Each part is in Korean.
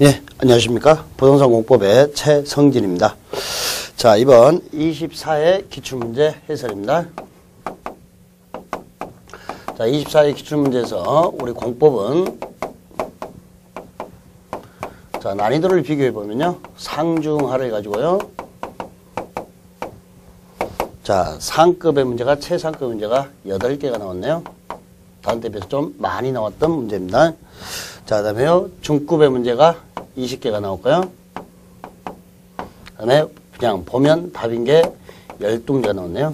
예, 안녕하십니까. 부동산 공법의 최성진입니다. 자, 이번 24회 기출문제 해설입니다. 자, 24회 기출문제에서 우리 공법은 자, 난이도를 비교해 보면요. 상중하를 가지고요. 자, 상급의 문제가 최상급 문제가 8개가 나왔네요. 다른 때 비해서 좀 많이 나왔던 문제입니다. 자, 그 다음에요. 중급의 문제가 20개가 나올까요? 그 다음에 그냥 보면 답인 게 12문제가 나왔네요.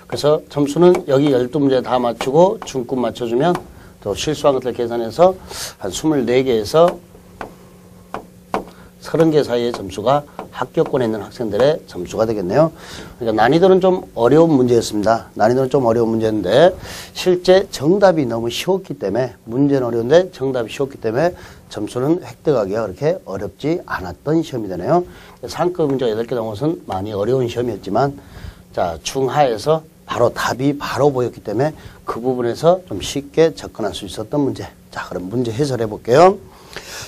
그래서 점수는 여기 12문제 다 맞추고 중급 맞춰주면 또 실수한 것들 계산해서 한 24개에서 30개 사이의 점수가 합격권에 있는 학생들의 점수가 되겠네요. 그러니까 난이도는 좀 어려운 문제였습니다. 난이도는 좀 어려운 문제인데 실제 정답이 너무 쉬웠기 때문에 문제는 어려운데 정답이 쉬웠기 때문에 점수는 획득하기가 그렇게 어렵지 않았던 시험이 되네요. 상급 문제가 8개 나온 것은 많이 어려운 시험이었지만 자, 중하에서 바로 답이 바로 보였기 때문에 그 부분에서 좀 쉽게 접근할 수 있었던 문제. 자, 그럼 문제 해설해 볼게요.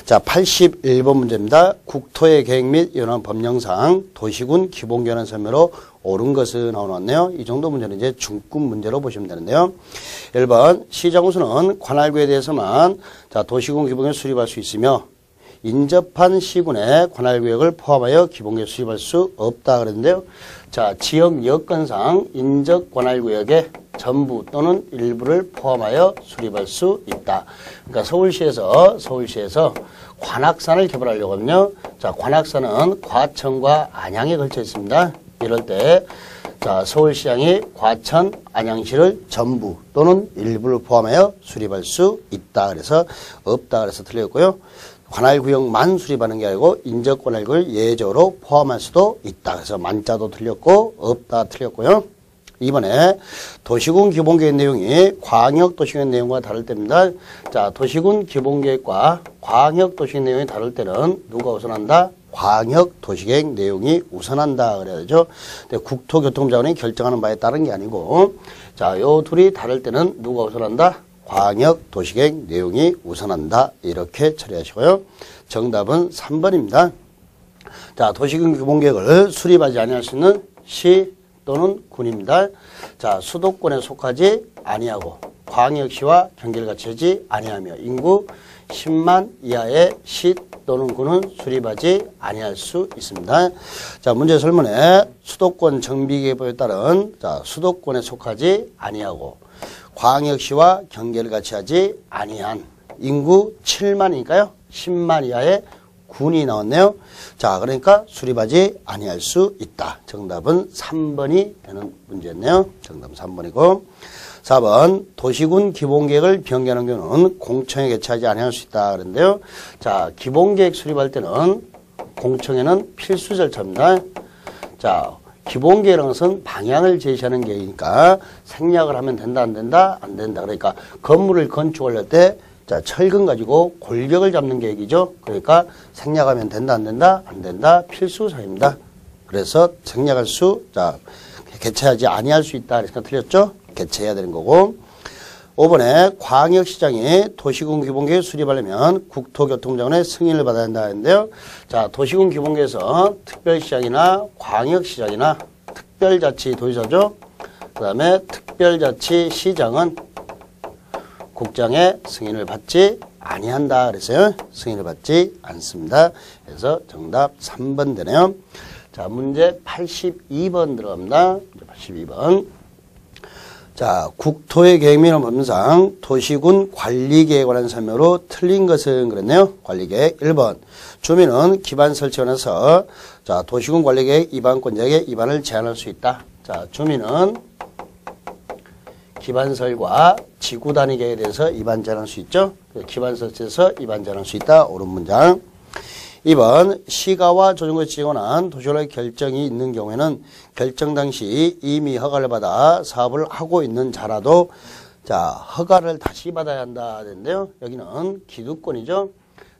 자, 81번 문제입니다. 국토의 계획 및 연한 법령상 도시군 기본개혁 설명으로 옳은 것을 나와놨네요. 이 정도 문제는 이제 중급 문제로 보시면 되는데요. 1번 시장구수는 관할구에 대해서만 자, 도시군 기본개혁 수립할 수 있으며 인접한 시군의 관할구역을 포함하여 기본개혁 수립할 수 없다 그랬는데요. 자, 지역 여건상 인접 관할구역에 전부 또는 일부를 포함하여 수립할 수 있다. 그러니까 서울시에서 관악산을 개발하려고 하면요. 자, 관악산은 과천과 안양에 걸쳐 있습니다. 이럴 때 자, 서울시장이 과천, 안양시를 전부 또는 일부를 포함하여 수립할 수 있다. 그래서 없다. 그래서 틀렸고요. 관할구역만 수립하는 게 아니고 인접관할구역을 예외적으로 포함할 수도 있다. 그래서 만자도 틀렸고 없다 틀렸고요. 이번에 도시군 기본계획 내용이 광역도시계획 내용과 다를 때입니다. 자, 도시군 기본계획과 광역도시계획 내용이 다를 때는 누가 우선한다? 광역도시계획 내용이 우선한다 그래야죠. 근데 국토교통자원이 결정하는 바에 따른 게 아니고 자, 요 둘이 다를 때는 누가 우선한다? 광역도시계획 내용이 우선한다. 이렇게 처리하시고요. 정답은 3번입니다. 자, 도시군 기본계획을 수립하지 아니할 수 있는 시 또는 군입니다. 자, 수도권에 속하지 아니하고 광역시와 경계를 같이 하지 아니하며 인구 10만 이하의 시 또는 군은 수립하지 아니할 수 있습니다. 자, 문제 설문에 수도권 정비계획법에 따른 자, 수도권에 속하지 아니하고 광역시와 경계를 같이 하지 아니한 인구 7만이니까요. 10만 이하의 군이 나왔네요. 자, 그러니까 수립하지 아니할 수 있다. 정답은 3번이 되는 문제였네요. 정답은 3번이고 4번 도시군 기본계획을 변경하는 경우는 공청에 개최하지 아니할 수 있다. 그런데요. 자, 기본계획 수립할 때는 공청회는 필수 절차입니다. 자, 기본계획이라는 것은 방향을 제시하는 계획이니까 생략을 하면 된다 안 된다? 안 된다. 그러니까 건물을 건축할 때 자, 철근 가지고 골격을 잡는 계획이죠. 그러니까 생략하면 된다 안 된다? 안 된다. 필수 사항입니다. 그래서 생략할 수 자, 개최하지 아니할 수 있다. 그러니까 틀렸죠? 개최해야 되는 거고 5번에 광역시장이 도시군 기본계획 수립하려면 국토교통장관의 승인을 받아야 한다 했는데요. 자, 도시군 기본계획에서 특별시장이나 광역시장이나 특별자치도지사죠. 그 다음에 특별자치시장은 국장의 승인을 받지 아니한다 그랬어요. 승인을 받지 않습니다. 그래서 정답 3번 되네요. 자, 문제 82번 들어갑니다. 문제 82번. 자, 국토의 계획 및 법령상 도시군 관리계획에 관한 설명으로 틀린 것은 그랬네요. 관리계획 1번. 주민은 기반 설치원에서 자, 도시군 관리계획 입안권자에게 입안을 제한할 수 있다. 자, 주민은 기반설과 지구단위 계획에 대해서 입안 제한할 수 있죠. 기반 설치에서 입안 제한할 수 있다. 옳은 문장. 2번 시가와 조정구에 지정한 도시관리 결정이 있는 경우에는 결정 당시 이미 허가를 받아 사업을 하고 있는 자라도 자, 허가를 다시 받아야 한다 하는데요. 여기는 기득권이죠.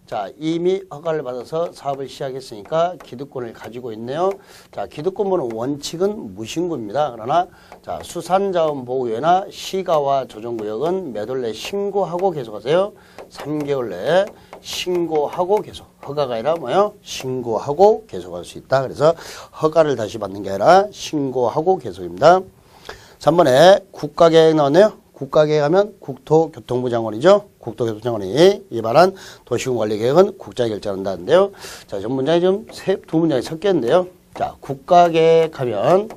자, 이미 허가를 받아서 사업을 시작했으니까 기득권을 가지고 있네요. 자, 기득권보는 원칙은 무신고입니다. 그러나 자, 수산자원보호구역이나 시가와 조정구역은 몇 월 내에 신고하고 계속하세요. 3개월 내에 신고하고 계속. 허가가 아니라 뭐예요? 신고하고 계속할 수 있다. 그래서 허가를 다시 받는 게 아니라 신고하고 계속입니다. 3번에 국가계획 나왔네요. 국가계획 하면 국토교통부 장관이죠. 국토교통부 장관이 위반한 도시군관리계획은 국장이 결정한다는데요. 자, 전 문장이 좀 두 문장이 섞였는데요. 자, 국가계획 하면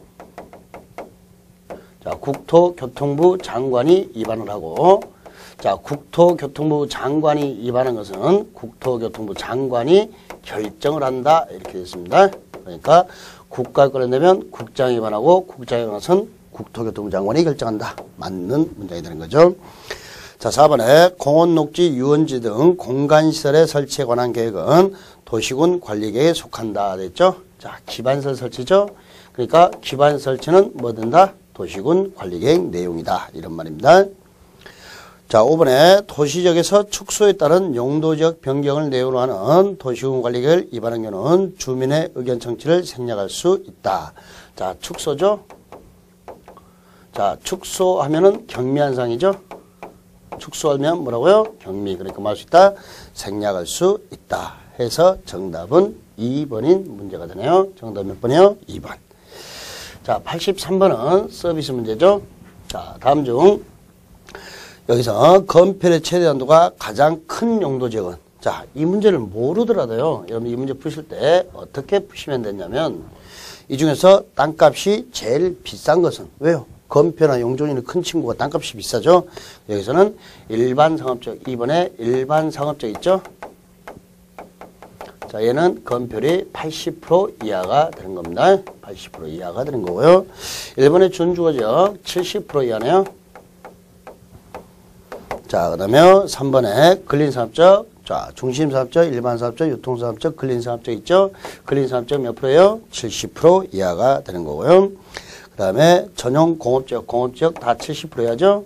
자, 국토교통부 장관이 위반을 하고 자, 국토교통부 장관이 위반한 것은 국토교통부 장관이 결정을 한다. 이렇게 되어 있습니다. 그러니까 국가권을 내면 국장이 위반하고 국장이 위반한 것은 국토교통부 장관이 결정한다. 맞는 문장이 되는 거죠. 자, 4번에 공원, 녹지, 유원지 등 공간시설의 설치에 관한 계획은 도시군 관리계획에 속한다. 됐죠? 자, 기반시설 설치죠? 그러니까 기반 설치는 뭐 된다? 도시군 관리계획 내용이다. 이런 말입니다. 자, 5번에 도시지역에서 축소에 따른 용도지역 변경을 내용으로 하는 도시군 관리계획을 위반한 경우는 주민의 의견 청취를 생략할 수 있다. 자, 축소죠? 자, 축소하면은 경미한상이죠? 축소하면 뭐라고요? 경미. 그러니까 뭐 할 수 있다? 생략할 수 있다. 해서 정답은 2번인 문제가 되네요. 정답 몇 번이요? 2번. 자, 83번은 서비스 문제죠. 자, 다음 중 여기서 건폐의 최대 한도가 가장 큰 용도 지역은 자, 이 문제를 모르더라도요. 여러분 이 문제 푸실 때 어떻게 푸시면 되냐면 이 중에서 땅값이 제일 비싼 것은 왜요? 건폐나 용적률이 큰 친구가 땅값이 비싸죠. 여기서는 일반 상업적 2번에 일반 상업적 있죠. 자, 얘는 건폐율이 80% 이하가 되는 겁니다. 80% 이하가 되는 거고요. 1번의 준주거지역 70% 이하네요. 자, 그 다음에 3번에 근린사업적, 자, 중심사업적, 일반사업적, 유통사업적, 근린사업적 있죠? 근린사업적 몇 프로예요? 70% 이하가 되는 거고요. 그 다음에 전용 공업지역, 공업지역 다 70% 이하죠?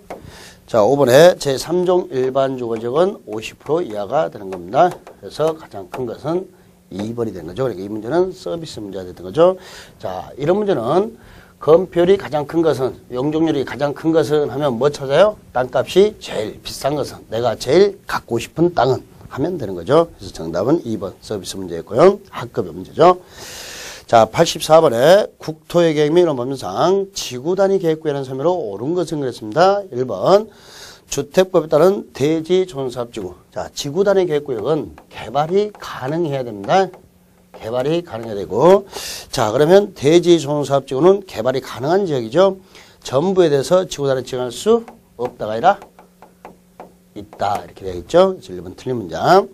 자, 5번에 제3종 일반주거지역은 50% 이하가 되는 겁니다. 그래서 가장 큰 것은 2번이 되는 거죠. 그러니까 이 문제는 서비스 문제가 되는 거죠. 자, 이런 문제는 건폐율이 가장 큰 것은, 용적률이 가장 큰 것은 하면 뭐 찾아요? 땅값이 제일 비싼 것은, 내가 제일 갖고 싶은 땅은 하면 되는 거죠. 그래서 정답은 2번 서비스 문제였고요. 학급의 문제죠. 자, 84번에 국토의 계획 및 법률상 지구단위 계획구역이라는 설명으로 옳은 것은 그랬습니다. 1번 주택법에 따른 대지조성사업지구. 자, 지구단위 계획구역은 개발이 가능해야 됩니다. 개발이 가능해야 되고, 자, 그러면 대지조성사업지구는 개발이 가능한 지역이죠. 전부에 대해서 지구단위 지정할 수 없다가 아니라 있다. 이렇게 되어 있죠. 1번 틀린 문장.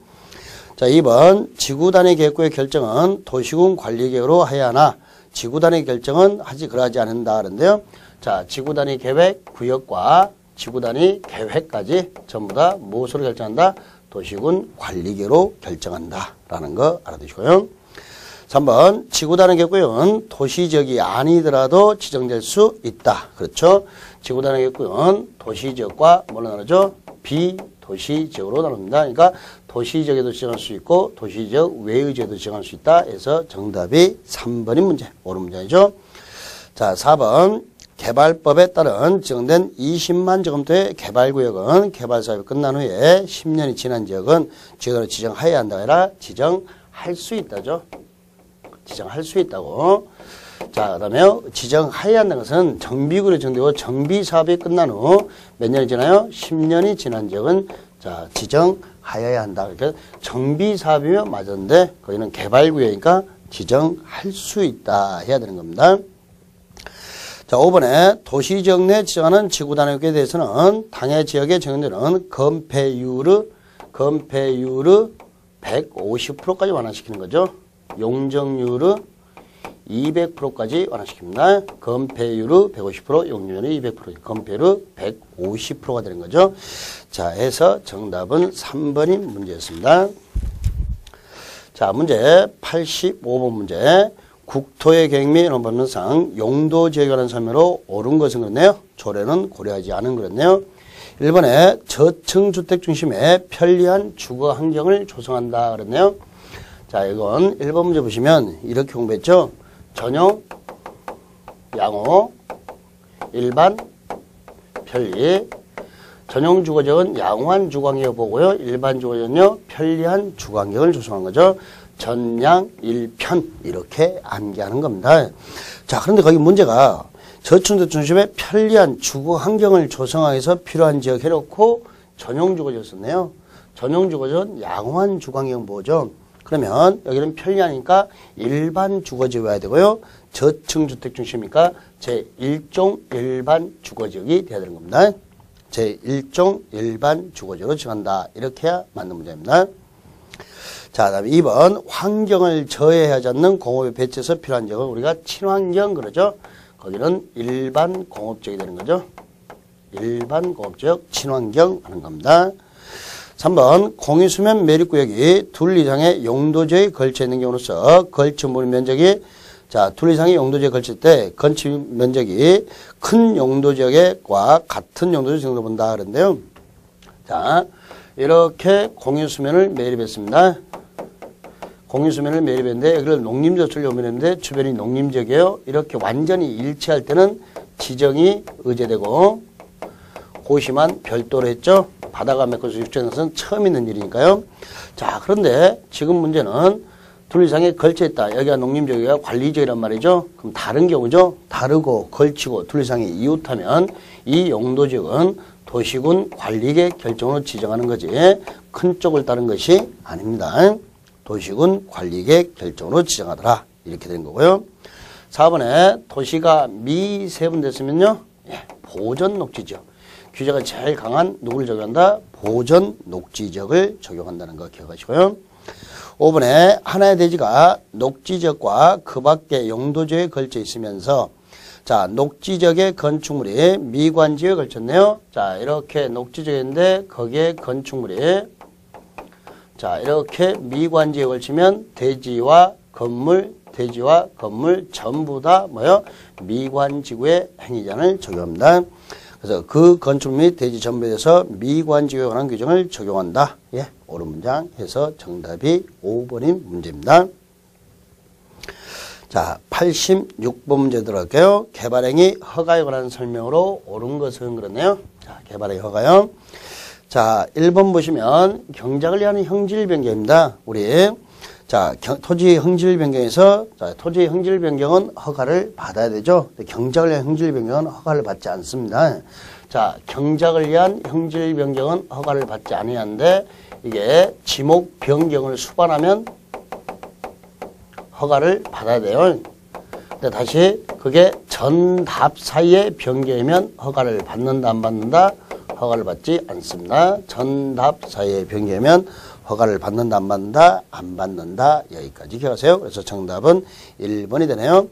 자, 2번 지구단위 계획구역 결정은 도시군 관리계획으로 해야 하나 지구단위 결정은 그러하지 않는다. 그런데요. 자, 지구단위 계획 구역과 지구단위 계획까지 전부 다 무엇으로 결정한다? 도시군 관리계획으로 결정한다. 라는 거 알아두시고요. 3번 지구단위 계획구역은 도시지역이 아니더라도 지정될 수 있다. 그렇죠? 지구단위 계획구역은 도시지역과 뭘로 나누죠? 비도시지역으로 나눕니다. 그러니까 도시지역에도 지정할 수 있고 도시지역 외의 지역에도 지정할 수 있다. 해서 정답이 3번인 문제. 옳은 문제이죠. 자, 4번 개발법에 따른 지정된 20만 제곱미터의 개발구역은 개발사업이 끝난 후에 10년이 지난 지역은 지역으로 지정해야 한다. 아니라 지정할 수 있다죠. 지정할 수 있다고. 자, 그 다음에 지정해야 한다는 것은 정비구역이 지정되고 정비사업이 끝난 후 몇 년이 지나요? 10년이 지난 지역은 자, 지정하여야 한다. 그러니까 정비사업이면 맞았는데 거기는 개발구역이니까 지정할 수 있다 해야 되는 겁니다. 자, 5번에 도시지역 내 지정하는 지구단위구역에 대해서는 당해 지역에 적용되는 건폐율을 150%까지 완화시키는 거죠. 용적률을 200%까지 완화시킵니다. 건폐율을 150%, 용적률이 200%, 건폐율을 150%가 되는 거죠. 자, 해서 정답은 3번인 문제였습니다. 자, 문제 85번 문제. 국토의 계획 및 법률상 용도지역에 관한 설명으로 옳은 것은 그렇네요. 조례는 고려하지 않은 그렇네요. 1번에 저층주택 중심의 편리한 주거 환경을 조성한다 그랬네요. 자, 이건 1번 문제 보시면 이렇게 공부했죠. 전용, 양호, 일반, 편리. 전용 주거지역은 양호한 주거환경을 보고요. 일반 주거지역은요. 편리한 주거환경을 조성한 거죠. 전양 일편 이렇게 암기하는 겁니다. 자, 그런데 거기 문제가 저층도 중심에 편리한 주거환경을 조성하기 위해서 필요한 지역 해놓고 전용 주거지역 썼네요. 전용 주거지역은 양호한 주거환경 보죠. 그러면 여기는 편리하니까 일반 주거지역이 와야 되고요. 저층 주택 중심이니까 제1종 일반 주거지역이 돼야 되는 겁니다. 제1종 일반 주거지역으로 정한다. 이렇게 해야 맞는 문제입니다. 자, 다음에 2번 환경을 저해하지 않는 공업에 배치해서 필요한 지역은 우리가 친환경 그러죠. 거기는 일반 공업지역이 되는 거죠. 일반 공업지역 친환경 하는 겁니다. 3번 공유수면 매립구역이 둘 이상의 용도지역에 걸쳐 있는 경우로서 건축물 면적이 자, 둘 이상의 용도지역에 걸칠 때 건축 면적이 큰 용도지역과 같은 용도지역 정도 본다 그런데요. 자, 이렇게 공유수면을 매립했습니다. 공유수면을 매립했는데 여기를 농림저축을 요면했는데 주변이 농림지역이에요. 이렇게 완전히 일치할 때는 지정이 의제되고 고시만 별도로 했죠. 바다가 메꿔서 육지하는 것은 처음 있는 일이니까요. 자, 그런데 지금 문제는 둘 이상에 걸쳐 있다. 여기가 농림지역이가 관리지역이란 말이죠. 그럼 다른 경우죠. 다르고 걸치고 둘 이상이 이웃하면 이 용도지역은 도시군 관리계 결정으로 지정하는 거지 큰 쪽을 따른 것이 아닙니다. 도시군 관리계 결정으로 지정하더라. 이렇게 된 거고요. 4번에 도시가 미세분됐으면요. 보전 녹지지역. 규제가 제일 강한 누구를 적용한다? 보전 녹지지역을 적용한다는 거 기억하시고요. 5번에 하나의 대지가 녹지지역과 그 밖의 용도지역에 걸쳐 있으면서 자, 녹지지역의 건축물이 미관지역에 걸쳤네요. 자, 이렇게 녹지지역인데 거기에 건축물이 자, 이렇게 미관지역에 걸치면 대지와 건물 전부 다 뭐요? 미관지구의 행위자를 적용합니다. 그래서 그 건축 및 대지 전부에 대해서 미관지구에 관한 규정을 적용한다. 예, 옳은 문장 해서 정답이 5번인 문제입니다. 자, 86번 문제 들어갈게요. 개발행위 허가에 관한 설명으로 옳은 것은 그렇네요. 자, 개발행위 허가요. 자, 1번 보시면 경작을 위한 형질 변경입니다. 우리 자, 토지 형질 변경에서 자, 토지 형질 변경은 허가를 받아야 되죠. 경작을 위한 형질 변경은 허가를 받지 않습니다. 자, 경작을 위한 형질 변경은 허가를 받지 아니하는데 이게 지목 변경을 수반하면 허가를 받아야 돼요. 근데 다시 그게 전답 사이의 변경이면 허가를 받는다 안 받는다? 허가를 받지 않습니다. 전답 사이의 변경이면 허가를 받는다 안 받는다? 안 받는다. 여기까지 기억하세요. 그래서 정답은 1번이 되네요.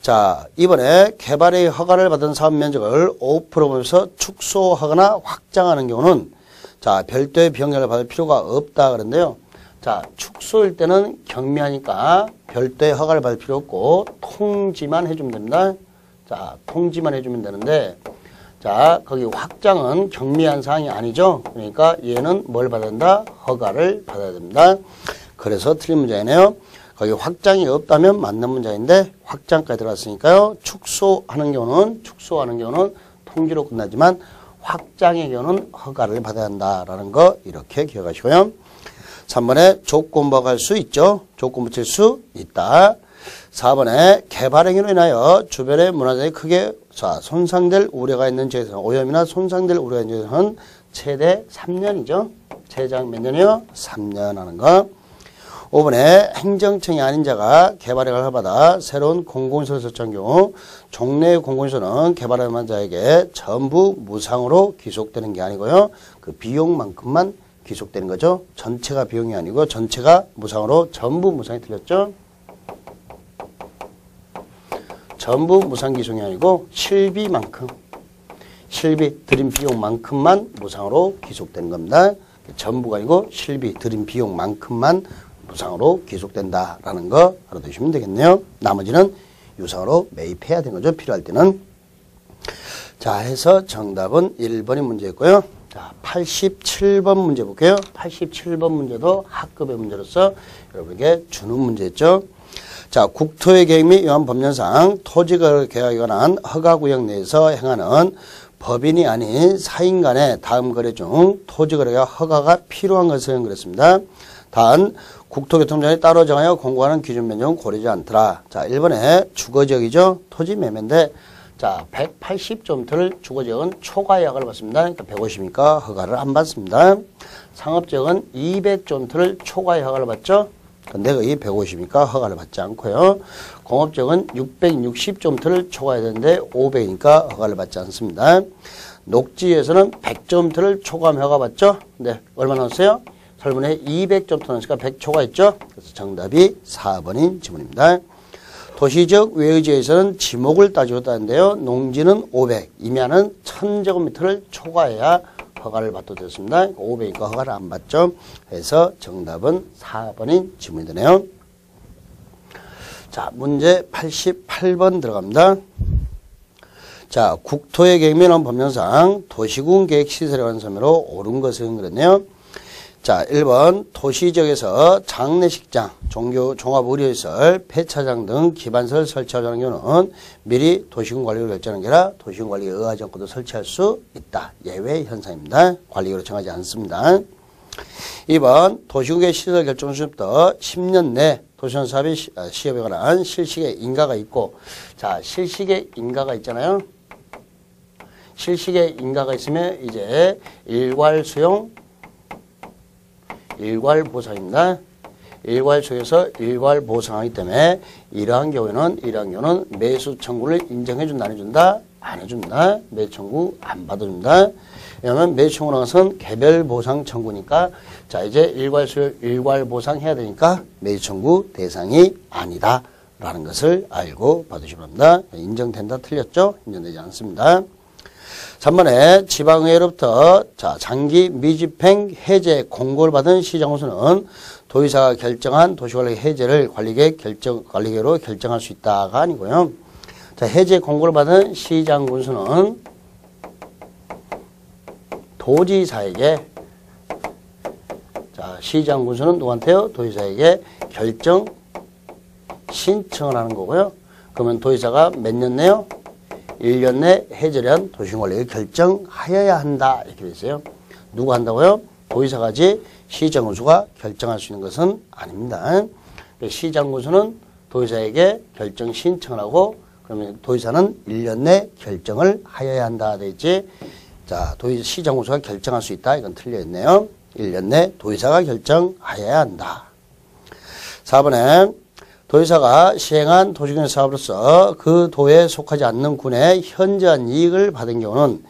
자, 이번에 개발의 허가를 받은 사업 면적을 5% 보면서 축소하거나 확장하는 경우는 자, 별도의 변경을 받을 필요가 없다 그런데요. 자, 축소일 때는 경미하니까 별도의 허가를 받을 필요 없고 통지만 해주면 됩니다. 자, 통지만 해주면 되는데 자, 거기 확장은 경미한 사항이 아니죠. 그러니까 얘는 뭘 받아야 된다? 허가를 받아야 됩니다. 그래서 틀린 문제이네요. 거기 확장이 없다면 맞는 문제인데 확장까지 들어갔으니까요. 축소하는 경우는 통지로 끝나지만 확장의 경우는 허가를 받아야 한다라는 거 이렇게 기억하시고요. 3번에 조건부할 수 있죠. 조건 붙일 수 있다. 4번에 개발행위로 인하여 주변의 문화재에 크게 손상될 우려가 있는 지역에서는 오염이나 손상될 우려가 있는 지역에서는 최대 3년이죠. 최장 몇 년이요? 3년 하는 거. 5번에 행정청이 아닌 자가 개발행위를 허가받아 새로운 공공시설을 설치한 경우 종래의 공공시설은 개발한 자에게 전부 무상으로 귀속되는 게 아니고요. 그 비용만큼만 귀속되는 거죠. 전체가 비용이 아니고 전체가 무상으로 전부 무상이 틀렸죠. 전부 무상 기속이 아니고 실비만큼 실비 들인 비용만큼만 무상으로 귀속되는 겁니다. 전부가 아니고 실비 들인 비용만큼만 무상으로 귀속된다라는 거 알아두시면 되겠네요. 나머지는 유상으로 매입해야 되는 거죠. 필요할 때는. 자, 해서 정답은 1번이 문제였고요. 자, 87번 문제 볼게요. 87번 문제도 학급의 문제로서 여러분에게 주는 문제였죠. 자, 국토의 계획 및 위반 법령상 토지거래 계약에 관한 허가구역 내에서 행하는 법인이 아닌 사인 간의 다음 거래 중 토지 거래가 허가가 필요한 것은 그렇습니다. 단 국토교통청이 따로 정하여 공고하는 기준 면적은 고르지 않더라. 자, 1번에 주거지역이죠. 토지 매매인데 자, 180제곱미터를 주거지역은 초과의 허가를 받습니다. 그러니까 150이니까 허가를 안 받습니다. 상업지역은 200제곱미터를 초과의 허가를 받죠. 근데 거의 150이니까 허가를 받지 않고요. 공업지역은 660제곱미터를 초과해야 되는데 500이니까 허가를 받지 않습니다. 녹지에서는 100제곱미터를 초과하면 허가 받죠. 근데 얼마 나왔어요? 설문에 200제곱미터 나왔으니까 100 초과했죠. 그래서 정답이 4번인 지문입니다. 도시적 외의지에서는 지목을 따지고 따는데요. 농지는 500, 임야는 1000제곱미터를 초과해야 허가를 받도록 되었습니다. 500이니까 허가를 안 받죠. 그래서 정답은 4번인 지문이 되네요. 자, 문제 88번 들어갑니다. 자, 국토의 계획면허 법령상 도시군 계획 시설에 관한 설명으로 옳은 것은 그랬네요. 자, 1번 도시지역에서 장례식장, 종교 종합의료시설, 폐차장 등 기반시설 설치하자는 경우는 미리 도시군 관리로 결정하는 게 아니라 도시군 관리에 의하지 않고도 설치할 수 있다. 예외 현상입니다. 관리로 정하지 않습니다. 2번 도시군의 시설 결정 시부터 10년 내 도시군 사업의 시업에 관한 실시의 인가가 있고, 자, 실시의 인가가 있잖아요. 실시의 인가가 있으면 이제 일괄 수용, 일괄 보상입니다. 일괄 수용에서 일괄 보상하기 때문에 이러한 경우는 매수 청구를 인정해 준다, 안 해준다? 안 해준다. 매수 청구 안 받아준다. 왜냐하면 매수 청구 나가서는 개별 보상 청구니까, 자, 이제 일괄 수용, 일괄 보상 해야 되니까 매수 청구 대상이 아니다 라는 것을 알고 받으시기 바랍니다. 인정된다, 틀렸죠? 인정되지 않습니다. 3번에 지방의회로부터 자, 장기 미집행 해제 공고를 받은 시장군수는 도의사가 결정한 도시관리 해제를 관리계획으로 결정할 수 있다가 아니고요. 자, 해제 공고를 받은 시장군수는 도지사에게, 자, 시장군수는 누구한테요? 도지사에게 결정 신청을 하는 거고요. 그러면 도지사가 몇 년 내요? 1년 내 해제를 한 도시관리를 결정하여야 한다. 이렇게 되어 있어요. 누가 한다고요? 도의사가지 시장군수가 결정할 수 있는 것은 아닙니다. 시장군수는 도의사에게 결정 신청을 하고, 그러면 도의사는 1년 내 결정을 하여야 한다. 되어 있지. 자, 시장군수가 결정할 수 있다. 이건 틀려 있네요. 1년 내 도의사가 결정하여야 한다. 4번에 도의사가 시행한 도시군의 사업으로서 그 도에 속하지 않는 군의 현저한 이익을 받은 경우는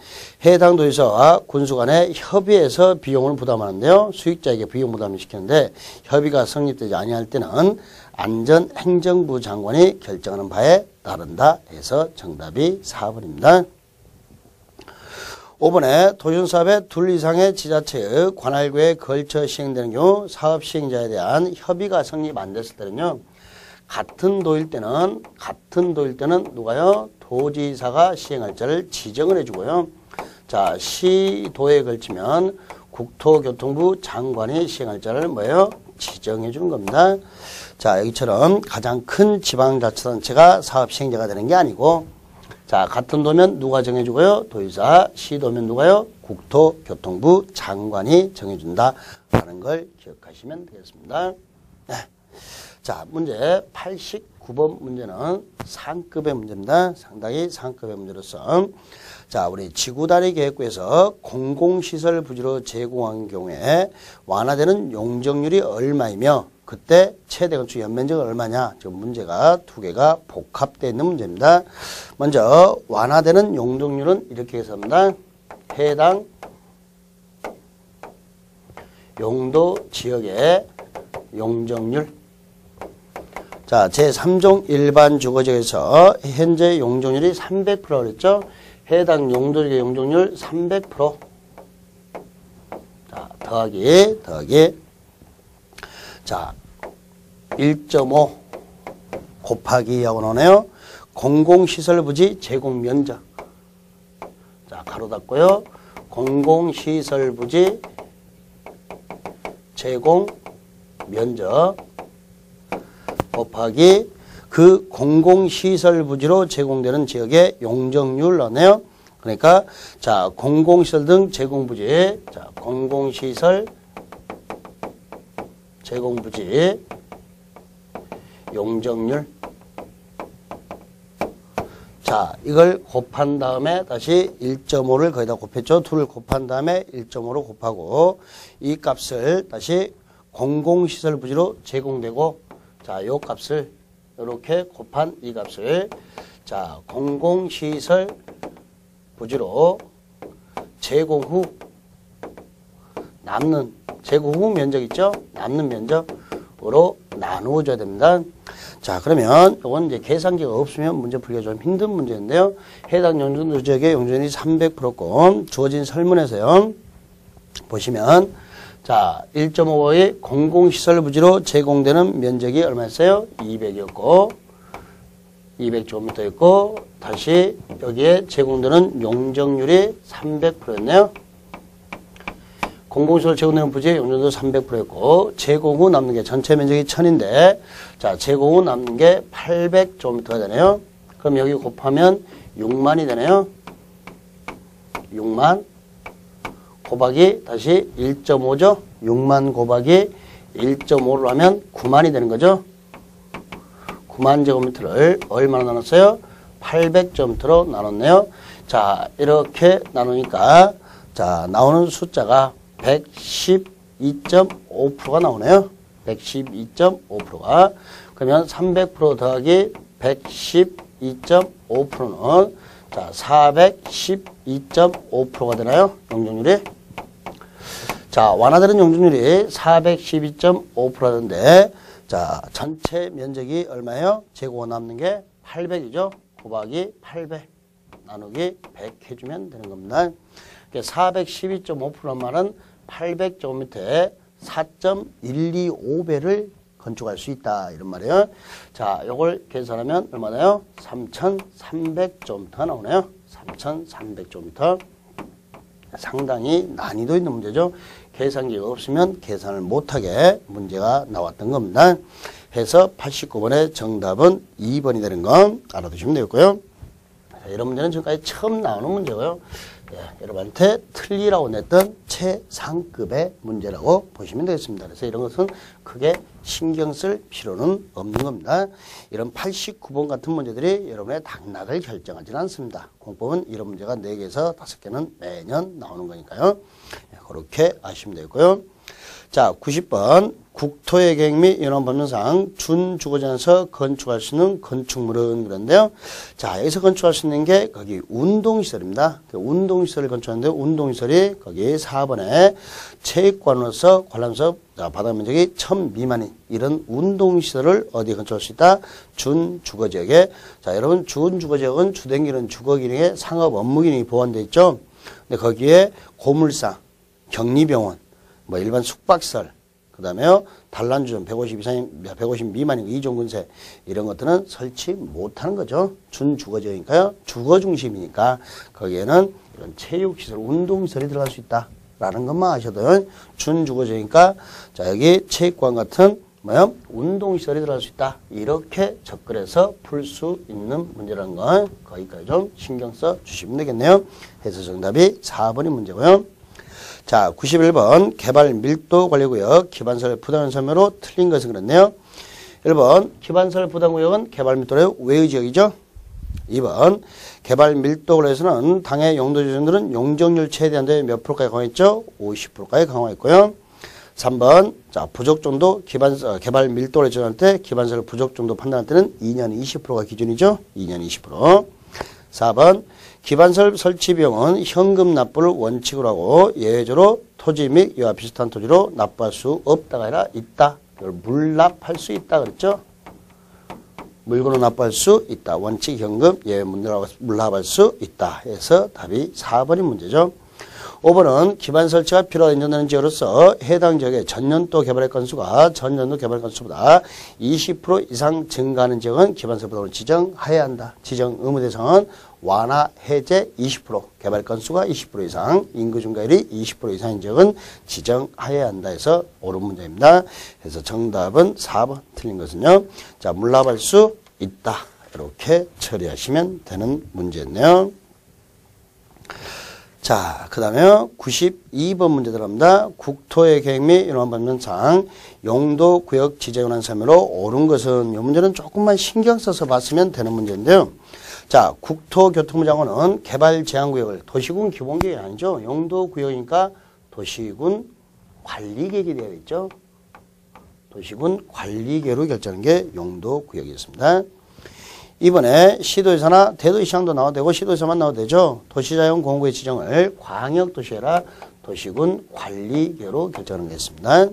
해당 도의사와 군수 간의 협의해서 비용을 부담하는데요. 수익자에게 비용 부담을 시키는데 협의가 성립되지 아니할 때는 안전행정부 장관이 결정하는 바에 따른다 해서 정답이 4번입니다. 5번에 도시사업의 둘 이상의 지자체의 관할구에 걸쳐 시행되는 경우 사업 시행자에 대한 협의가 성립 안 됐을 때는요. 같은 도일 때는 누가요? 도지사가 시행할 자를 지정을 해주고요. 자, 시도에 걸치면 국토교통부 장관이 시행할 자를 뭐예요? 지정해 주는 겁니다. 자, 여기처럼 가장 큰 지방자치단체가 사업 시행자가 되는 게 아니고, 자, 같은 도면 누가 정해주고요? 도지사, 시도면 누가요? 국토교통부 장관이 정해준다 라는 걸 기억하시면 되겠습니다. 네. 자, 문제 89번 문제는 상급의 문제입니다. 상당히 상급의 문제로서, 자, 우리 지구단위 계획구에서 공공시설 부지로 제공한 경우에 완화되는 용적률이 얼마이며 그때 최대 건축 연면적은 얼마냐? 지금 문제가 두 개가 복합되어 있는 문제입니다. 먼저 완화되는 용적률은 이렇게 해석합니다. 해당 용도 지역의 용적률. 자, 제3종 일반 주거지역에서 현재 용적률이 300%라 그랬죠? 해당 용도지역의 용적률 300%. 자, 더하기. 자, 1.5 곱하기 하고 나오네요. 공공시설 부지 제공 면적. 자, 가로 닫고요. 공공시설 부지 제공 면적 곱하기 그 공공시설 부지로 제공되는 지역의 용적률 나오네요. 그러니까 자, 공공시설 등 제공부지. 자, 공공시설 제공부지 용적률. 자, 이걸 곱한 다음에 다시 1.5를 거기다 곱했죠. 2를 곱한 다음에 1.5로 곱하고 이 값을 다시 공공시설 부지로 제공되고 자, 요 값을 이렇게 곱한 이 값을 자, 공공시설 부지로 제공 후 남는 제공 후 면적 있죠? 남는 면적으로 나누어 줘야 됩니다. 자, 그러면 이건 이제 계산기가 없으면 문제 풀기가 좀 힘든 문제인데요. 해당 용적률 지역의 용적률이 300%고 주어진 설문에서요. 보시면 자, 1.5의 공공시설 부지로 제공되는 면적이 얼마였어요? 200이었고 200제곱미터였고 다시 여기에 제공되는 용적률이 300%였네요. 공공시설 제공되는 부지의 용적률도 300%였고 제공 후 남는 게 전체 면적이 1000인데 자, 제공 후 남는 게 800제곱미터가 되네요. 그럼 여기 곱하면 6만이 되네요. 6만 곱하기 다시 1.5죠. 6만 곱하기 1.5로 하면 9만이 되는 거죠. 9만 제곱미터를 얼마나 나눴어요? 800제곱미터로 나눴네요. 자, 이렇게 나누니까 자, 나오는 숫자가 112.5%가 나오네요. 112.5%가. 그러면 300% 더하기 112.5%는 자, 412.5%가 되나요? 용적률이. 자, 완화되는 용적률이 412.5%라는데 자, 전체 면적이 얼마예요? 제곱으로 남는 게 800이죠. 곱하기 800 나누기 100 해주면 되는 겁니다. 412.5%란 말은 800제곱미터에 4.125배를 건축할 수 있다 이런 말이에요. 자, 요걸 계산하면 얼마나요? 3,300제곱미터가 나오네요. 3,300제곱미터. 상당히 난이도 있는 문제죠. 계산기가 없으면 계산을 못하게 문제가 나왔던 겁니다. 해서 89번의 정답은 2번이 되는 건 알아두시면 되겠고요. 자, 이런 문제는 지금까지 처음 나오는 문제고요. 예, 여러분한테 틀리라고 냈던 최상급의 문제라고 보시면 되겠습니다. 그래서 이런 것은 크게 신경 쓸 필요는 없는 겁니다. 이런 89번 같은 문제들이 여러분의 당락을 결정하지는 않습니다. 공법은 이런 문제가 4개에서 5개는 매년 나오는 거니까요. 예, 그렇게 아시면 되고요. 자, 90번 국토의 계획 및 연원법령상 준주거지에서 건축할 수 있는 건축물은 그런데요. 자, 여기서 건축할 수 있는 게 거기 운동시설입니다. 운동시설을 건축하는데 운동시설이 거기 4번에 체육관으로서 관람석 바닥면적이 1000 미만인 이런 운동시설을 어디에 건축할 수 있다? 준주거지역에. 자, 여러분 준주거지역은 주된기능 주거기능에 상업 업무기능이 보완되어 있죠. 근데 거기에 고물상, 격리병원, 뭐 일반 숙박시설, 그 다음에요, 단란주점 150 이상인, 150 미만인 이종근세, 이런 것들은 설치 못하는 거죠. 준주거지역이니까요. 주거 중심이니까 거기에는 이런 체육시설, 운동시설이 들어갈 수 있다. 라는 것만 아셔도 준주거지역이니까, 자, 여기 체육관 같은, 뭐요? 운동시설이 들어갈 수 있다. 이렇게 접근해서 풀 수 있는 문제라는 건 거기까지 좀 신경 써 주시면 되겠네요. 해서 정답이 4번이 문제고요. 자, 91번 개발 밀도 관리구역 기반설 부담 설명으로 틀린 것은 그렇네요. 1번 기반설 부담구역은 개발 밀도의 외의 지역이죠. 2번 개발 밀도 관리에서는 당해 용도 지정들은 용적률 최대한도에 몇 프로까지 강화했죠? 50%까지 강화했고요. 3번 자, 부족 정도 개발 밀도를 지정할 때 기반설 부족 정도 판단할 때는 2년 20%가 기준이죠. 2년 20%. 4번 기반설 설치 비용은 현금 납부를 원칙으로 하고 예외적으로 토지 및 이와 비슷한 토지로 납부할 수 없다가 아니라 있다. 이걸 물납할 수 있다 그랬죠. 물건으로 납부할 수 있다. 원칙 현금 예외 물납할 수 있다. 해서 답이 4번이 문제죠. 5번은 기반 설치가 필요하다 인정되는 지역으로서 해당 지역의 전년도 개발의 건수가 전년도 개발 건수보다 20% 이상 증가하는 지역은 기반 설부담을 지정해야 한다. 지정 의무 대상은 완화 해제 20%, 개발 건수가 20% 이상, 인구 증가율이 20% 이상인 지역은 지정해야 한다 해서 옳은 문제입니다. 그래서 정답은 4번, 틀린 것은요. 자, 물납할 수 있다. 이렇게 처리하시면 되는 문제였네요. 자, 그 다음에 92번 문제 들어갑니다. 국토의 계획 및 인허가 법령상 용도 구역 지정하는 사무로 옳은 것은 이 문제는 조금만 신경 써서 봤으면 되는 문제인데요. 자, 국토교통부 장관은 개발 제한구역을 도시군 기본계획이 아니죠. 용도 구역이니까 도시군 관리계획이 되어 있죠. 도시군 관리계획으로 결정하는 게 용도 구역이었습니다. 이번에 시도지사나 대도시장도 나와도 되고 시도지사만 나와도 되죠. 도시자연공원구의 지정을 광역도시해라 도시군 관리계획으로 결정하는 게 있습니다.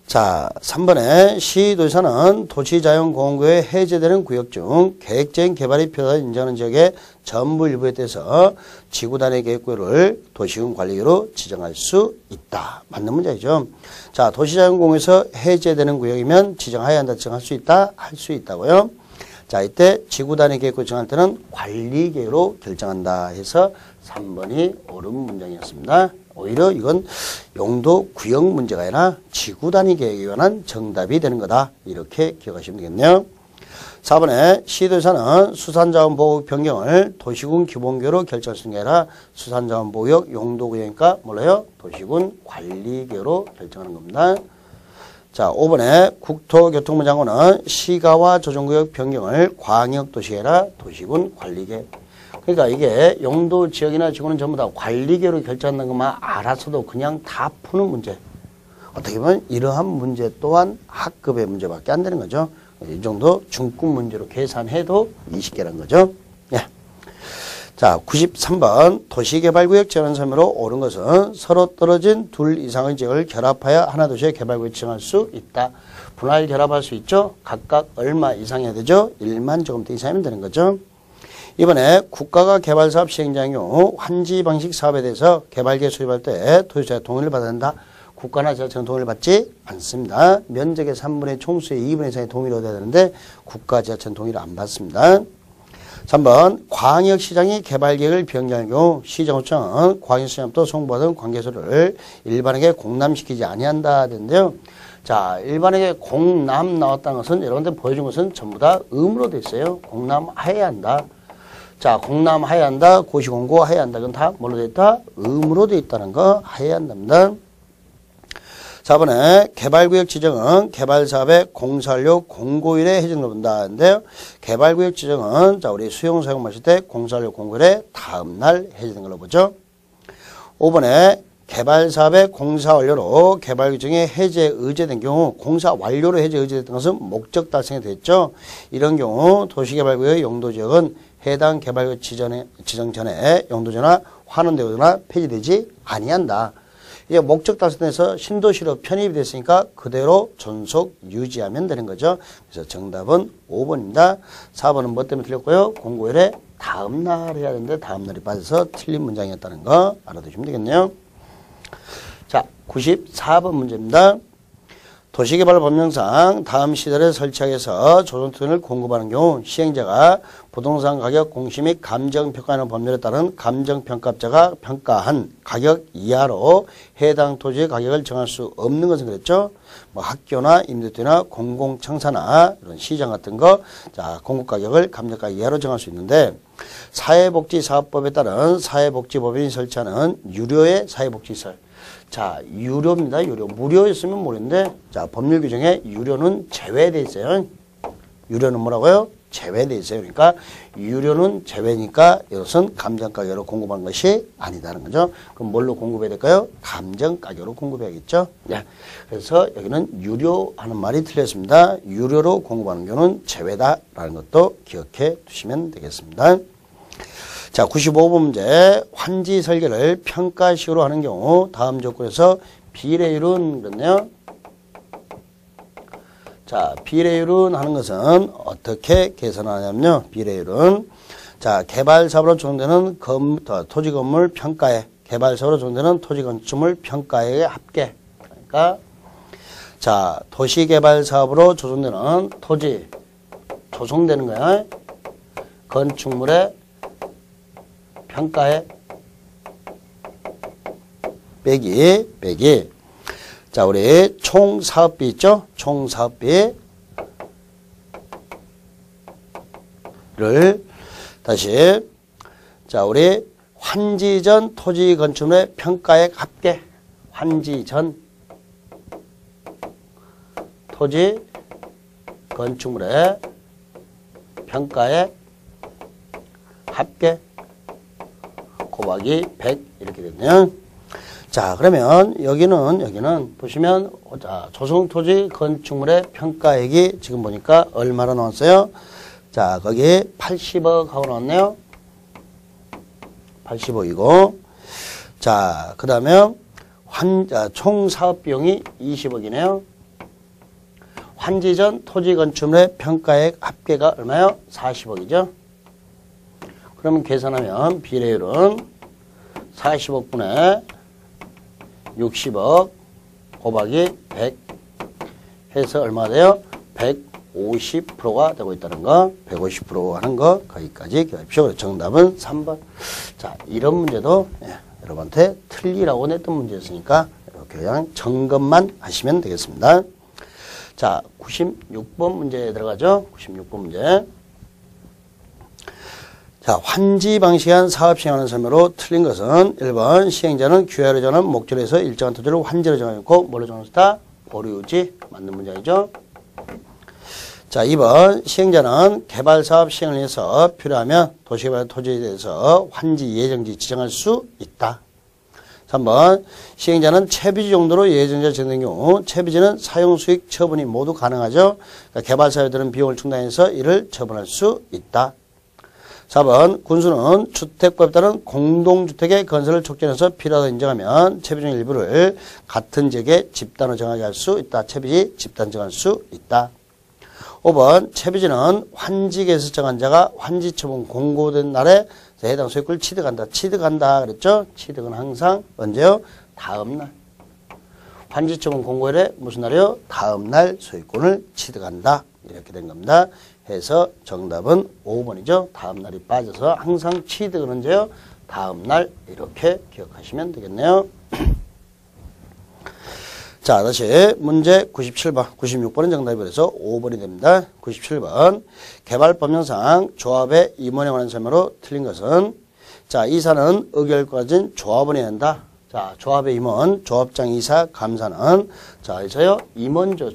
자, 3번에 시도지사는 도시자연공원구에 해제되는 구역 중 계획적인 개발이 필요하다 인정하는 지역의 전부 일부에 대해서 지구단위 계획구역을 도시군 관리계획으로 지정할 수 있다. 맞는 문제죠. 자, 도시자연공원에서 해제되는 구역이면 지정해야 한다, 지정할 수 있다, 할 수 있다고요. 자, 이때 지구단위 계획구 정할 때는 관리계획으로 결정한다 해서 3번이 옳은 문장이었습니다. 오히려 이건 용도 구역 문제가 아니라 지구단위 계획에 관한 정답이 되는 거다. 이렇게 기억하시면 되겠네요. 4번에 시도지사는 수산자원보호구 변경을 도시군 기본계획으로 결정할 수 있는 게 아니라 수산자원보호구역 용도구역이니까 몰라요? 도시군 관리계획으로 결정하는 겁니다. 자, 5번에 국토교통부 장관은 시가와 조정구역 변경을 광역도시에 아니라 도시군 관리계획. 그러니까 이게 용도지역이나 지구는 전부 다 관리계획으로 결정하는 것만 알아서도 그냥 다 푸는 문제. 어떻게 보면 이러한 문제 또한 학급의 문제밖에 안 되는 거죠. 이 정도 중급 문제로 계산해도 20개라는 거죠. 예. 자, 93번 도시개발구역 지정하는 사무로 옳은 것은 서로 떨어진 둘 이상의 지역을 결합하여 하나 도시의 개발구역 지정할 수 있다. 분할 결합할 수 있죠. 각각 얼마 이상해야 되죠. 1만 제곱미터 이상이면 되는 거죠. 이번에 국가가 개발사업 시행자의 경우 환지 방식 사업에 대해서 개발계획 수립할 때 도시자의 동의를 받아야 된다. 국가나 지자체는 동의를 받지 않습니다. 면적의 3분의 총수의 2분의 이상의 동의를 얻어야 되는데 국가 지자체는 동의를 안 받습니다. 3번 광역시장이 개발계획을 변경할 경우 시정구청은 광역시장부터 송부받은 관계소를 일반에게 공람시키지 아니한다 되는데요. 자, 일반에게 공람 나왔다는 것은 여러분들 보여준 것은 전부 다 의무로 돼 있어요. 공람해야 한다. 자, 공람해야 한다. 고시공고해야 한다. 그건 다 뭘로 돼 있다? 의무로 돼 있다는 거 해야 한답니다. 4번에 개발구역 지정은 개발사업의 공사완료 공고일에 해준다고 본다는데요. 개발구역 지정은 자, 우리 수용사용 마실 때 공사완료 공고일에 다음날 해주는 걸로 보죠. 5번에 개발사업의 공사완료로 개발규정이 해제 의제된 경우 공사완료로 해제 의제됐던 것은 목적 달성이 됐죠. 이런 경우 도시개발구역의 용도지역은 해당 개발구역 지정 전에 용도지나 환원되거나 폐지되지 아니한다. 이게 목적 달성해서 신도시로 편입이 됐으니까 그대로 존속 유지하면 되는 거죠. 그래서 정답은 5번입니다. 4번은 뭐 때문에 틀렸고요. 공고일에 다음날 해야 되는데 다음날이 빠져서 틀린 문장이었다는 거 알아두시면 되겠네요. 자, 94번 문제입니다. 도시개발법령상 다음 시설에 설치하기 위해서 조정투자를 공급하는 경우 시행자가 부동산 가격 공시 및 감정평가하는 법률에 따른 감정평가업자가 평가한 가격 이하로 해당 토지의 가격을 정할 수 없는 것은 그랬죠. 뭐 학교나 임대토지나 공공청사나 이런 시장 같은 거, 자, 공급가격을 감정가 이하로 정할 수 있는데 사회복지사업법에 따른 사회복지법인이 설치하는 유료의 사회복지시설. 자, 유료입니다. 유료. 무료였으면 모르는데, 자, 법률 규정에 유료는 제외되어 있어요. 유료는 뭐라고요? 제외되어 있어요. 그러니까, 유료는 제외니까 이것은 감정가격으로 공급하는 것이 아니다는 거죠. 그럼 뭘로 공급해야 될까요? 감정가격으로 공급해야겠죠. 네. 그래서 여기는 유료하는 말이 틀렸습니다. 유료로 공급하는 경우는 제외다라는 것도 기억해 두시면 되겠습니다. 자, 95번 문제. 환지 설계를 평가식으로 하는 경우 다음 조건에서 비례율은 그렇네요. 자, 비례율은 하는 것은 어떻게 계산하냐면요. 비례율은 자, 개발사업으로 조정되는 토지 건물 평가액, 개발사업으로 조정되는 토지 건축물 평가액의 합계. 그러니까 자, 도시개발사업으로 조정되는 토지 조성되는 거야. 건축물의 평가에 빼기 자, 우리 총 사업비 있죠? 총 사업비를 다시 자, 우리 환지 전 토지 건축물의 평가액 합계. 환지 전 토지 건축물의 평가액 합계 곱하기 100 이렇게 됐네요. 자, 그러면 여기는 보시면 자, 조성토지 건축물의 평가액이 지금 보니까 얼마로 나왔어요? 자, 거기 80억 하고 나왔네요. 80억이고 자, 그 다음에 총 사업비용이 20억이네요. 환지 전 토지 건축물의 평가액 합계가 얼마요? 40억이죠. 그러면 계산하면 비례율은 40억분의 60억 곱하기 100 해서 얼마 돼요? 150%가 되고 있다는 거. 150% 하는 거 거기까지 기억하십시오. 정답은 3번. 자, 이런 문제도 여러분한테 틀리라고 냈던 문제였으니까 이렇게 그냥 점검만 하시면 되겠습니다. 자, 96번 문제에 들어가죠. 96번 문제. 자, 환지 방식의 한 사업 시행하는 설명으로 틀린 것은 1번 시행자는 QR을 정하는 목적에서 일정한 토지를 환지로 정하였고 뭘로 정했다? 보류지. 맞는 문장이죠. 자, 2번 시행자는 개발사업 시행을 위해서 필요하면 도시개발 토지에 대해서 환지 예정지 지정할 수 있다. 3번 시행자는 채비지 용도로 예정지가 지정된 경우 채비지는 사용수익 처분이 모두 가능하죠. 그러니까 개발사업에 드는 비용을 충당해서 이를 처분할 수 있다. 4번 군수는 주택법에 따른 공동주택의 건설을 촉진해서 필요하다고 인정하면 채비 중 일부를 같은 지역에 집단으로 정하게 할 수 있다. 채비지 집단 정할 수 있다. 5번 채비지는 환지계에서 정한 자가 환지 처분 공고된 날에 해당 소유권을 취득한다. 취득한다 그랬죠? 취득은 항상 언제요? 다음 날. 환지 처분 공고일에 무슨 날이요? 다음 날 소유권을 취득한다. 이렇게 된 겁니다. 해서 정답은 5번이죠. 다음 날이 빠져서 항상 취득은 언제요? 다음 날. 이렇게 기억하시면 되겠네요. 자, 다시 문제 97번, 96번은 정답이 그래서 5번이 됩니다. 97번 개발법령상 조합의 임원에 관한 설명으로 틀린 것은 자, 이사는 의결과 가진 조합원이 된다. 자, 조합의 임원, 조합장, 이사, 감사는 자, 여기서요 임원죠.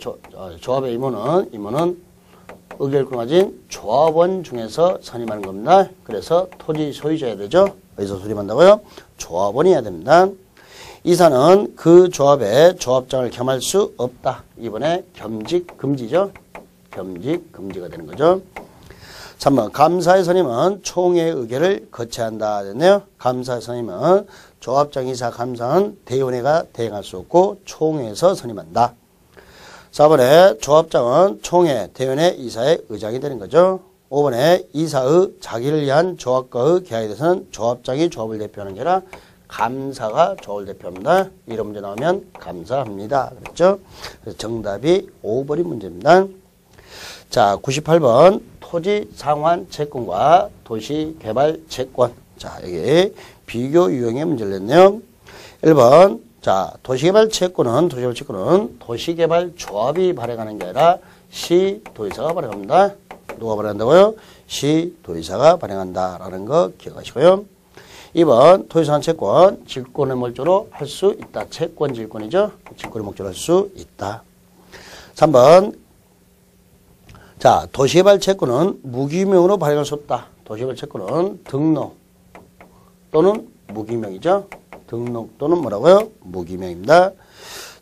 조합의 임원은 의결권 가진 조합원 중에서 선임하는 겁니다. 그래서 토지 소유자야 되죠. 어디서 선임한다고요? 조합원이 해야 됩니다. 이사는 그 조합의 조합장을 겸할 수 없다. 이번에 겸직 금지죠. 겸직 금지가 되는 거죠. 3번 감사의 선임은 총회의 의결을 거쳐야 한다 됐네요. 감사의 선임은 조합장, 이사, 감사는 대의원회가 대행할 수 없고 총회에서 선임한다. 4번에 조합장은 총회, 대의원회, 이사의 의장이 되는 거죠. 5번에 이사의 자기를 위한 조합과의 계약에 대해서는 조합장이 조합을 대표하는 게 아니라 감사가 조합을 대표합니다. 이런 문제 나오면 감사합니다. 그렇죠? 그래서 정답이 5번이 문제입니다. 자, 98번 토지 상환 채권과 도시 개발 채권. 자, 여기 비교 유형의 문제를 냈네요. 1번 자, 도시개발 채권은 도시개발 조합이 발행하는 게 아니라 시도의사가 발행합니다. 누가 발행한다고요? 시도의사가 발행한다라는 거 기억하시고요. 2번 토지상환 채권 질권의 목적으로 할 수 있다. 채권 질권이죠. 질권의 목적으로 할 수 있다. 3번 자, 도시개발 채권은 무기명으로 발행할 수 없다. 도시개발 채권은 등록 또는 무기명이죠. 등록 또는 뭐라고요? 무기명입니다.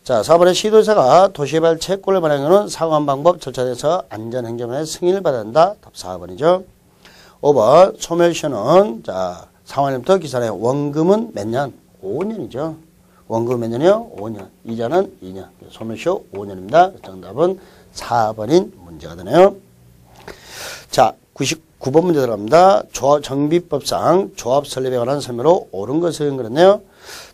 자, 4번에 시도의사가 도시개발 채권을 발행하는 상환 방법 절차에서 안전행정원의 승인을 받아야 한다. 답 4번이죠. 5번 소멸시효는 자, 상환일부터 기산해 원금은 몇 년? 5년이죠. 원금은 몇 년이요? 5년. 이자는 2년. 소멸시효 5년입니다. 정답은 4번인 문제가 되네요. 자, 99번 문제 들어갑니다. 정비법상 조합 설립에 관한 설명으로 옳은 것을 그랬네요.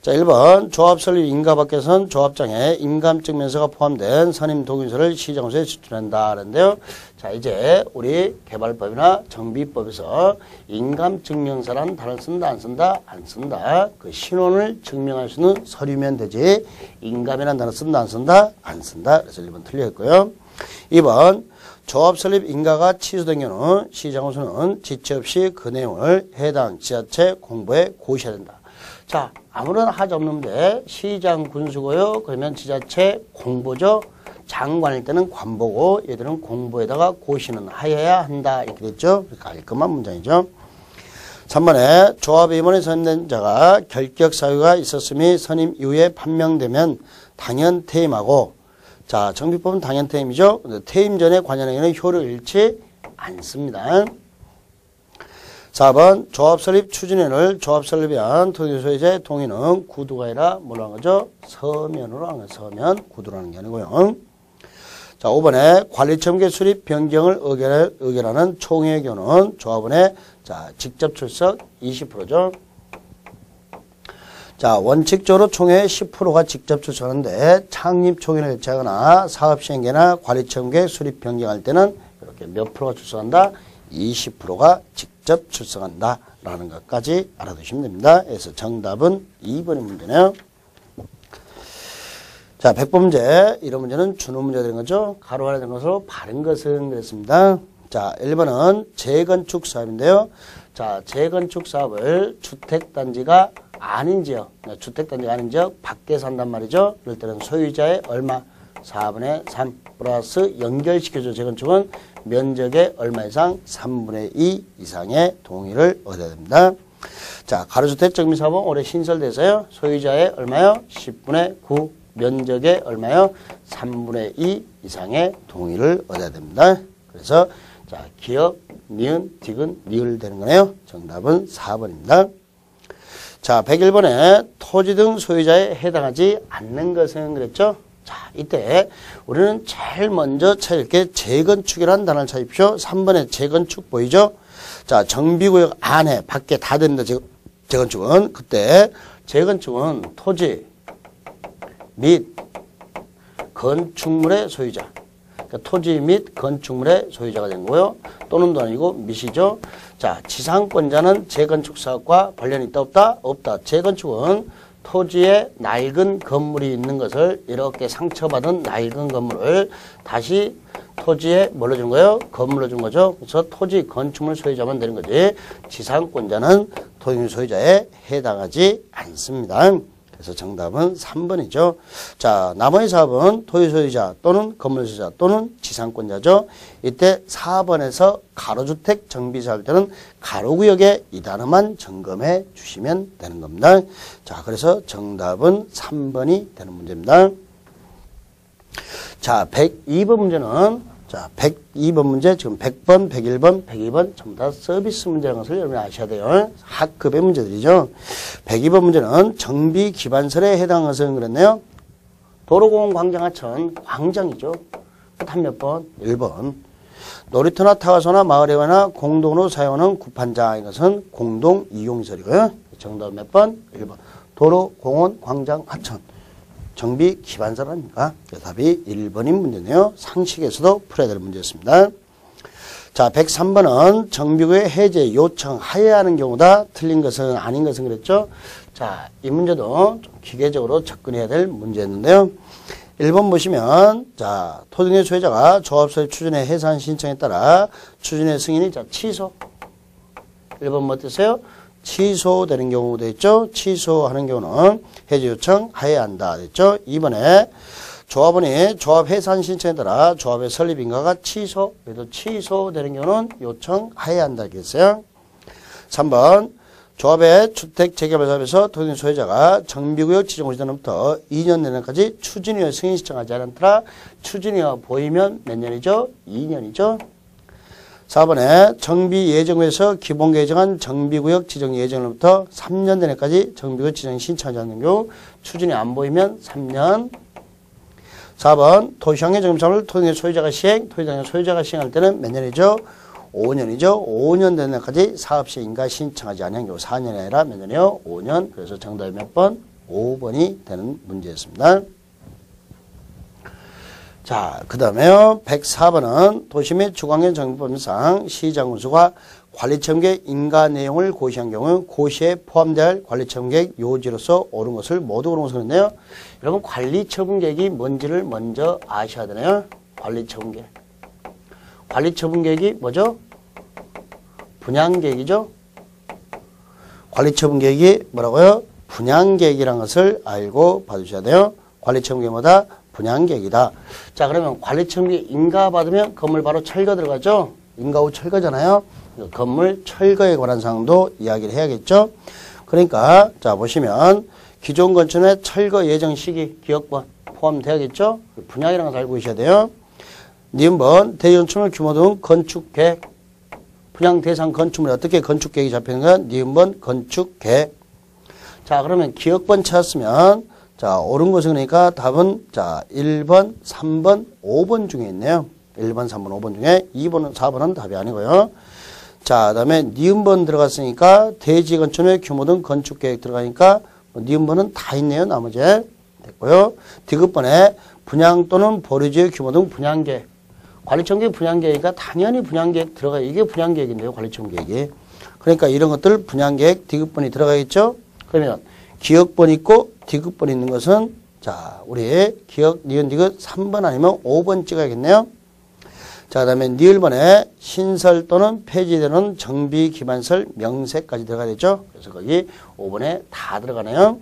자, 1번 조합 설립 인가 밖에선 조합장에 임감증명서가 포함된 선임 동의서를 시정소에 제출한다 그랬는데요. 자, 이제 우리 개발법이나 정비법에서 임감증명서라는 단어를 쓴다 안 쓴다? 안 쓴다. 그 신원을 증명할 수 있는 서류면 되지 임감이라는 단어 쓴다 안 쓴다? 안 쓴다. 그래서 1번 틀렸고요. 2번 조합 설립 인가가 취소된 경우는 시장군수는 지체 없이 그 내용을 해당 지자체 공보에 고시해야 된다. 자, 아무런 하자 없는데 시장군수고요. 그러면 지자체 공보죠. 장관일 때는 관보고 얘들은 공보에다가 고시는 하여야 한다. 이렇게 됐죠. 깔끔한 문장이죠. 3번에 조합 임원에 선임된 자가 결격 사유가 있었음이 선임 이후에 판명되면 당연 퇴임하고, 자, 정비법은 당연 퇴임이죠. 퇴임 전에 관여행위는 효력을 잃지 않습니다. 4번 조합 설립 추진위원을 조합 설립에 한 토지소유자의 동의는 구두가 아니라 뭐로 한 거죠? 서면으로 한 거죠. 서면, 구두로 하는 게 아니고요. 자, 5번에 관리청계 수립 변경을 의결하는 총회의 경우는 조합원의 자, 직접 출석 20%죠. 자, 원칙적으로 총회의 10%가 직접 출석하는데 창립 총회를 개최하거나 사업 시행계나 관리청계 수립 변경할 때는 이렇게 몇 프로가 출석한다? 20%가 직접 출석한다 라는 것까지 알아두시면 됩니다. 그래서 정답은 2번의 문제네요. 자, 100번 문제. 이런 문제는 준호 문제가 되는 거죠. 가로 하나 된 것으로 바른 것은 그랬습니다. 자, 1번은 재건축 사업인데요. 자, 재건축 사업을 주택단지가 아닌 지역, 주택단지가 아닌 지역 밖에서 한단 말이죠. 이럴 때는 소유자의 얼마? 4분의 3 플러스 연결시켜줘. 재건축은 면적의 얼마 이상? 3분의 2 이상의 동의를 얻어야 됩니다. 자, 가로주택 정비사업은 올해 신설돼서요. 소유자의 얼마요? 10분의 9 면적의 얼마요? 3분의 2 이상의 동의를 얻어야 됩니다. 그래서 자, 기역, 니은, 디귿, 리을 되는 거네요. 정답은 4번입니다. 자, 101번에 토지 등 소유자에 해당하지 않는 것은 그랬죠? 자, 이때 우리는 제일 먼저 이렇게 재건축이라는 단어를 찾으십시오. 3번에 재건축 보이죠? 자, 정비구역 안에, 밖에 다 됩니다. 재건축은. 그때 재건축은 토지 및 건축물의 소유자. 그러니까 토지 및 건축물의 소유자가 된 거고요. 또는도 아니고 및이죠. 자, 지상권자는 재건축 사업과 관련이 있다 없다? 없다. 재건축은 토지에 낡은 건물이 있는 것을 이렇게 상처받은 낡은 건물을 다시 토지에 뭘로 준 거예요? 건물로 준 거죠. 그래서 토지 건축물 소유자만 되는 거지. 지상권자는 토지 소유자에 해당하지 않습니다. 그래서 정답은 3번이죠. 자, 나머지 사업은 토지 소유자 또는 건물 소유자 또는 지상권자죠. 이때 4번에서 가로주택 정비사할 때는 가로구역에 이 단어만 점검해 주시면 되는 겁니다. 자, 그래서 정답은 3번이 되는 문제입니다. 자, 102번 문제는 자, 102번 문제, 지금 100번, 101번, 102번 전부 다 서비스 문제라는 것을 여러분이 아셔야 돼요. 학급의 문제들이죠. 102번 문제는 정비 기반설에 해당한 것은 그랬네요. 도로공원 광장 하천, 광장이죠. 한 몇 번? 1번. 놀이터나 타가소나 마을회관이나 공동으로 사용하는 구판장, 이것은 공동 이용시설이고요. 정답 몇 번? 1번. 도로공원 광장 하천. 정비 기반설 아닙니까? 답이 1번인 문제네요. 상식에서도 풀어야 될 문제였습니다. 자, 103번은 정비구의 해제 요청하여야 하는 경우다. 틀린 것은 아닌 것은 그랬죠. 자, 이 문제도 좀 기계적으로 접근해야 될 문제였는데요. 1번 보시면 자, 토지의 소유자가 조합설립 추진의 해산 신청에 따라 추진의 승인이 자, 취소. 1번 뭐 뜻이에요? 취소되는 경우도 있죠. 취소하는 경우는 해제 요청 하여야 한다 됐죠. 2번에 조합원이 조합 해산 신청에 따라 조합의 설립 인가가 취소, 그래도 취소되는 경우는 요청하여야 한다 했어요. 3번 조합의 주택 재개발 사업에서 토지 소유자가 정비구역 지정 시점부터 2년 내년까지 추진위원 승인 신청하지 않았더라. 추진위원 보이면 몇 년이죠? 2년이죠. 4번에 정비 예정구에서 기본 예정한 정비구역 지정 예정으로부터 3년 내내까지 정비구역 지정 신청하지 않는 경우 추진이 안 보이면 3년. 4번 도시환경 정비사업을 토지의 소유자가 시행, 토지의 소유자가 시행할 때는 몇 년이죠? 5년이죠. 5년 내내까지 사업시행 인가 신청하지 않는 경우 4년이 아니라 몇 년이요? 5년. 그래서 정답이 몇 번? 5번이 되는 문제였습니다. 자, 그 다음에요. 104번은 도시 및 주관경 정비법상 시장군수가 관리청계 인가 내용을 고시한 경우 고시에 포함될 관리청계 요지로서 옳은 것을 모두 옳은 것을 했네요. 여러분 관리처분계획이 뭔지를 먼저 아셔야 되네요. 관리처분계획. 관리처분계획이 뭐죠? 분양계획이죠? 관리처분계획이 뭐라고요? 분양계획이라는 것을 알고 봐주셔야 돼요. 관리처분계획보다 분양계획이다. 자, 그러면 관리처분계획 인가받으면 건물 바로 철거 들어가죠? 인가 후 철거잖아요. 건물 철거에 관한 사항도 이야기를 해야겠죠? 그러니까 자 보시면 기존 건축의 철거 예정 시기 기억번 포함되어야겠죠? 분양이라는 것을 알고 계셔야 돼요. 니은번 대건축물 규모 등 건축계획 분양 대상 건축물이 어떻게 건축계획이 잡히는가? 니은번 건축계획. 자 그러면 기억번 찾았으면 자 옳은 것은 그러니까 답은 자 1번, 3번, 5번 중에 있네요. 1번, 3번, 5번 중에 2번은 4번은 답이 아니고요. 자, 그 다음에 니은번 들어갔으니까 대지 건축의 규모 등 건축계획 들어가니까 니은번은 다 있네요. 나머지 됐고요. 디귿번에 분양 또는 보류지의 규모 등 분양계획. 관리처분계획 분양계획이니까 당연히 분양계획 들어가요. 이게 분양계획인데요. 관리처분계획이. 그러니까 이런 것들 분양계획 디귿번이 들어가겠죠. 그러면 기억번 있고 디귿번 있는 것은 자 우리 기억 니은 디귿 3번 아니면 5번 찍어야겠네요. 자, 그 다음에 니을번에 신설 또는 폐지되는 정비 기반설 명세까지 들어가야 되죠. 그래서 거기 5번에 다 들어가네요.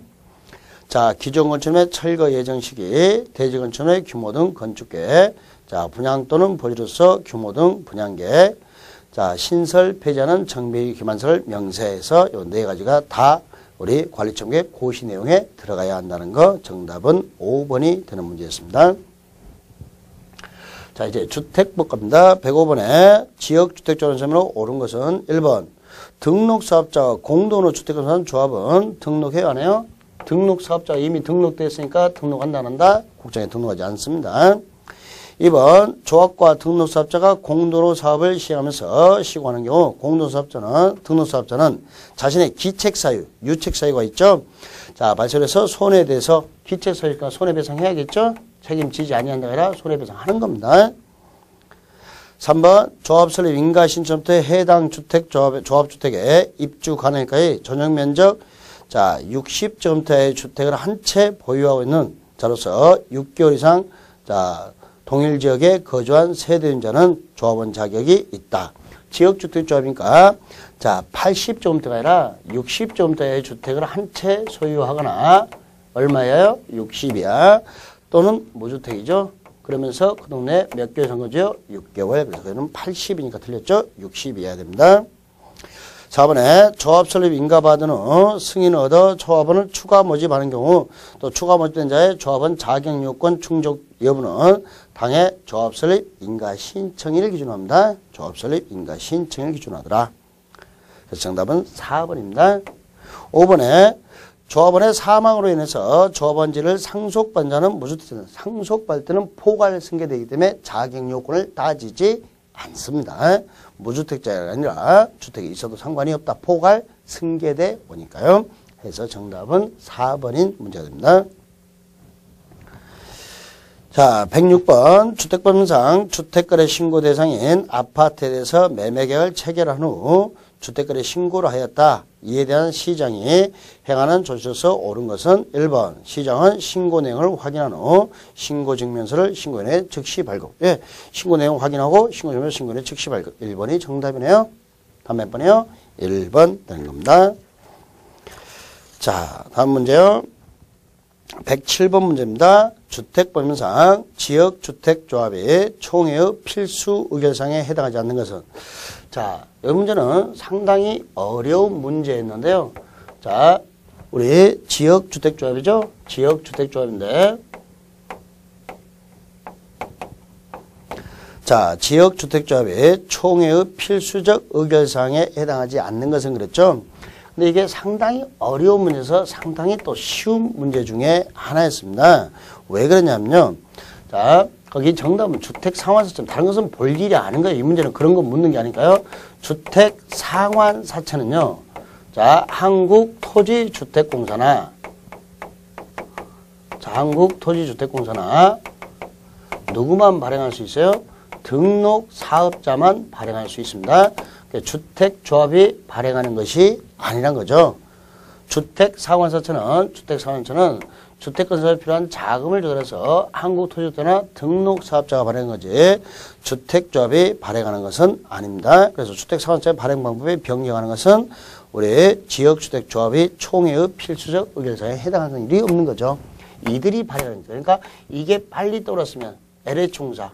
자, 기존 건축물의 철거 예정 시기, 대지 건축물의 규모 등 건축계획, 자, 분양 또는 보유로서 규모 등 분양계획, 자, 신설 폐지하는 정비 기반설 명세에서 요 네 가지가 다 우리 관리처분계획 고시 내용에 들어가야 한다는 거 정답은 5번이 되는 문제였습니다. 자, 이제 주택법 갑니다. 105번에 지역주택조합원셈으로 옳은 것은 1번. 등록사업자와 공동으로 주택건설하는 조합은 등록해요, 안 해요? 등록사업자가 이미 등록됐으니까 등록한다, 안 한다? 국장에 등록하지 않습니다. 2번. 조합과 등록사업자가 공동으로 사업을 시행하면서 시공하는 경우 공동사업자는, 등록사업자는 자신의 기책사유, 유책사유가 있죠? 자, 발설해서 손해대서 기책사유니까 손해배상해야겠죠? 책임지지 아니한다 아니라 손해배상하는 겁니다. 3번 조합 설립 인가 신청부터 해당 주택 조합주택에 입주 가능일까지 전용면적 자 60제곱미터의 주택을 한 채 보유하고 있는 자로서 6개월 이상 자 동일 지역에 거주한 세대임자는 조합원 자격이 있다. 지역주택조합이니까 자 80제곱미터가 아니라 60제곱미터의 주택을 한 채 소유하거나 얼마예요? 60이야. 또는 무주택이죠. 그러면서 그 동네 몇 개월 산 거죠? 6개월. 그래서 그는 80이니까 틀렸죠? 60이어야 됩니다. 4번에 조합 설립 인가받은 후 승인을 얻어 조합원을 추가 모집하는 경우 또 추가 모집된 자의 조합원 자격 요건 충족 여부는 당해 조합 설립 인가 신청일을 기준으로 합니다. 조합 설립 인가 신청일을 기준으로 하더라. 그래서 정답은 4번입니다. 5번에 조합원의 사망으로 인해서 조합원지를 상속받은 자는 무주택자는 상속받을 때는 포괄 승계되기 때문에 자격 요건을 따지지 않습니다. 무주택자가 아니라 주택이 있어도 상관이 없다. 포괄 승계돼 오니까요. 해서 정답은 4번인 문제가 됩니다. 자, 106번 주택법률상 주택거래 신고 대상인 아파트에 대해서 매매계약을 체결한 후 주택거래 신고를 하였다. 이에 대한 시장이 행하는 조치로서 옳은 것은 1번 시장은 신고 내용을 확인한 후 신고증명서를 신고인에 즉시 발급. 예, 신고 내용 확인하고 신고증명서 신고인에 즉시 발급. 1번이 정답이네요. 다음 몇 번이요? 1번 되는 겁니다. 자, 다음 문제요. 107번 문제입니다. 주택법률상 지역주택조합의 총회의 필수 의결사항에 해당하지 않는 것은 자, 이 문제는 상당히 어려운 문제였는데요. 자, 우리 지역주택조합이죠? 지역주택조합인데 자, 지역주택조합의 총회의 필수적 의결사항에 해당하지 않는 것은 그랬죠? 근데 이게 상당히 어려운 문제에서 상당히 또 쉬운 문제 중에 하나였습니다. 왜 그러냐면요. 자, 거기 정답은 주택 상환사천. 다른 것은 볼 일이 아닌 거예요. 이 문제는 그런 거 묻는 게 아닐까요? 주택 상환사천은요. 자, 한국토지주택공사나 자, 한국토지주택공사나 누구만 발행할 수 있어요? 등록사업자만 발행할 수 있습니다. 주택조합이 발행하는 것이 아니란 거죠. 주택상환사천은 주택건설에 필요한 자금을 조달해서 한국토지주택이나 등록사업자가 발행한 거지 주택조합이 발행하는 것은 아닙니다. 그래서 주택사업자의 발행 방법이 변경하는 것은 우리 지역주택조합이 총회의 필수적 의결사에 해당하는 일이 없는 거죠. 이들이 발행하는 거죠. 그러니까 이게 빨리 떠올랐으면 LH공사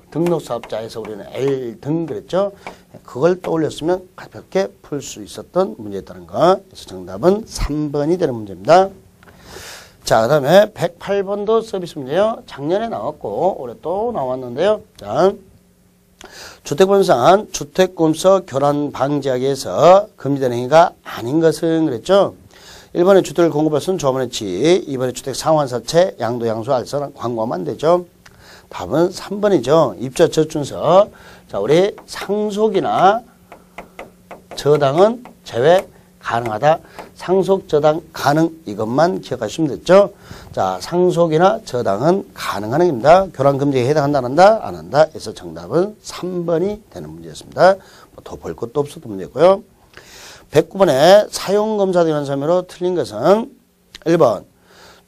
등록사업자에서 우리는 L등 그랬죠. 그걸 떠올렸으면 가볍게 풀 수 있었던 문제였다는 거. 그래서 정답은 3번이 되는 문제입니다. 자, 그 다음에 108번도 서비스 문제요. 작년에 나왔고 올해 또 나왔는데요. 자, 주택분산 주택공서 교란 방지하기 위해서 금지되는 행위가 아닌 것은 그랬죠. 1번에 주택을 공급할 수는 조합원의 2번에 주택 상환사채, 양도, 양수, 알선, 광고하면 안 되죠. 답은 3번이죠. 입주 저준서. 자, 우리 상속이나 저당은 제외 가능하다. 상속, 저당 가능 이것만 기억하시면 됐죠. 자, 상속이나 저당은 가능한 행위입니다. 교란 금지에 해당한다, 안 한다? 안 한다. 그래서 정답은 3번이 되는 문제였습니다. 더 볼 것도 없었던 문제고요. 109번에 사용검사 대한 설명으로 틀린 것은 1번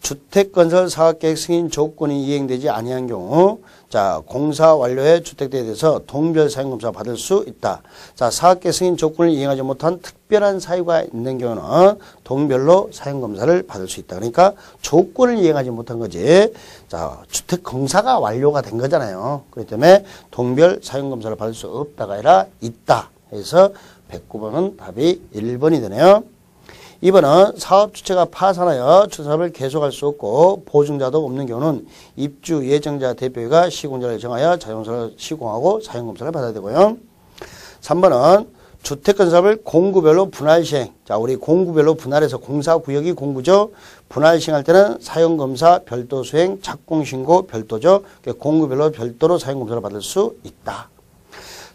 주택건설 사업계획 승인 조건이 이행되지 아니한 경우 자 공사 완료에 주택대에 대해서 동별 사용검사 받을 수 있다. 자 사업계획 승인 조건을 이행하지 못한 특별한 사유가 있는 경우는 동별로 사용검사를 받을 수 있다. 그러니까 조건을 이행하지 못한 거지. 자 주택공사가 완료가 된 거잖아요. 그렇기 때문에 동별 사용검사를 받을 수 없다가 아니라 있다. 그래서 109번은 답이 1번이 되네요. 2번은 사업 주체가 파산하여 주사업을 계속할 수 없고 보증자도 없는 경우는 입주 예정자 대표가 시공자를 정하여 자동사를 시공하고 사용검사를 받아야 되고요. 3번은 주택건설을 공구별로 분할 시행. 자, 우리 공구별로 분할해서 공사구역이 공구죠. 분할 시행할 때는 사용검사 별도 수행, 착공신고 별도죠. 공구별로 별도로 사용검사를 받을 수 있다.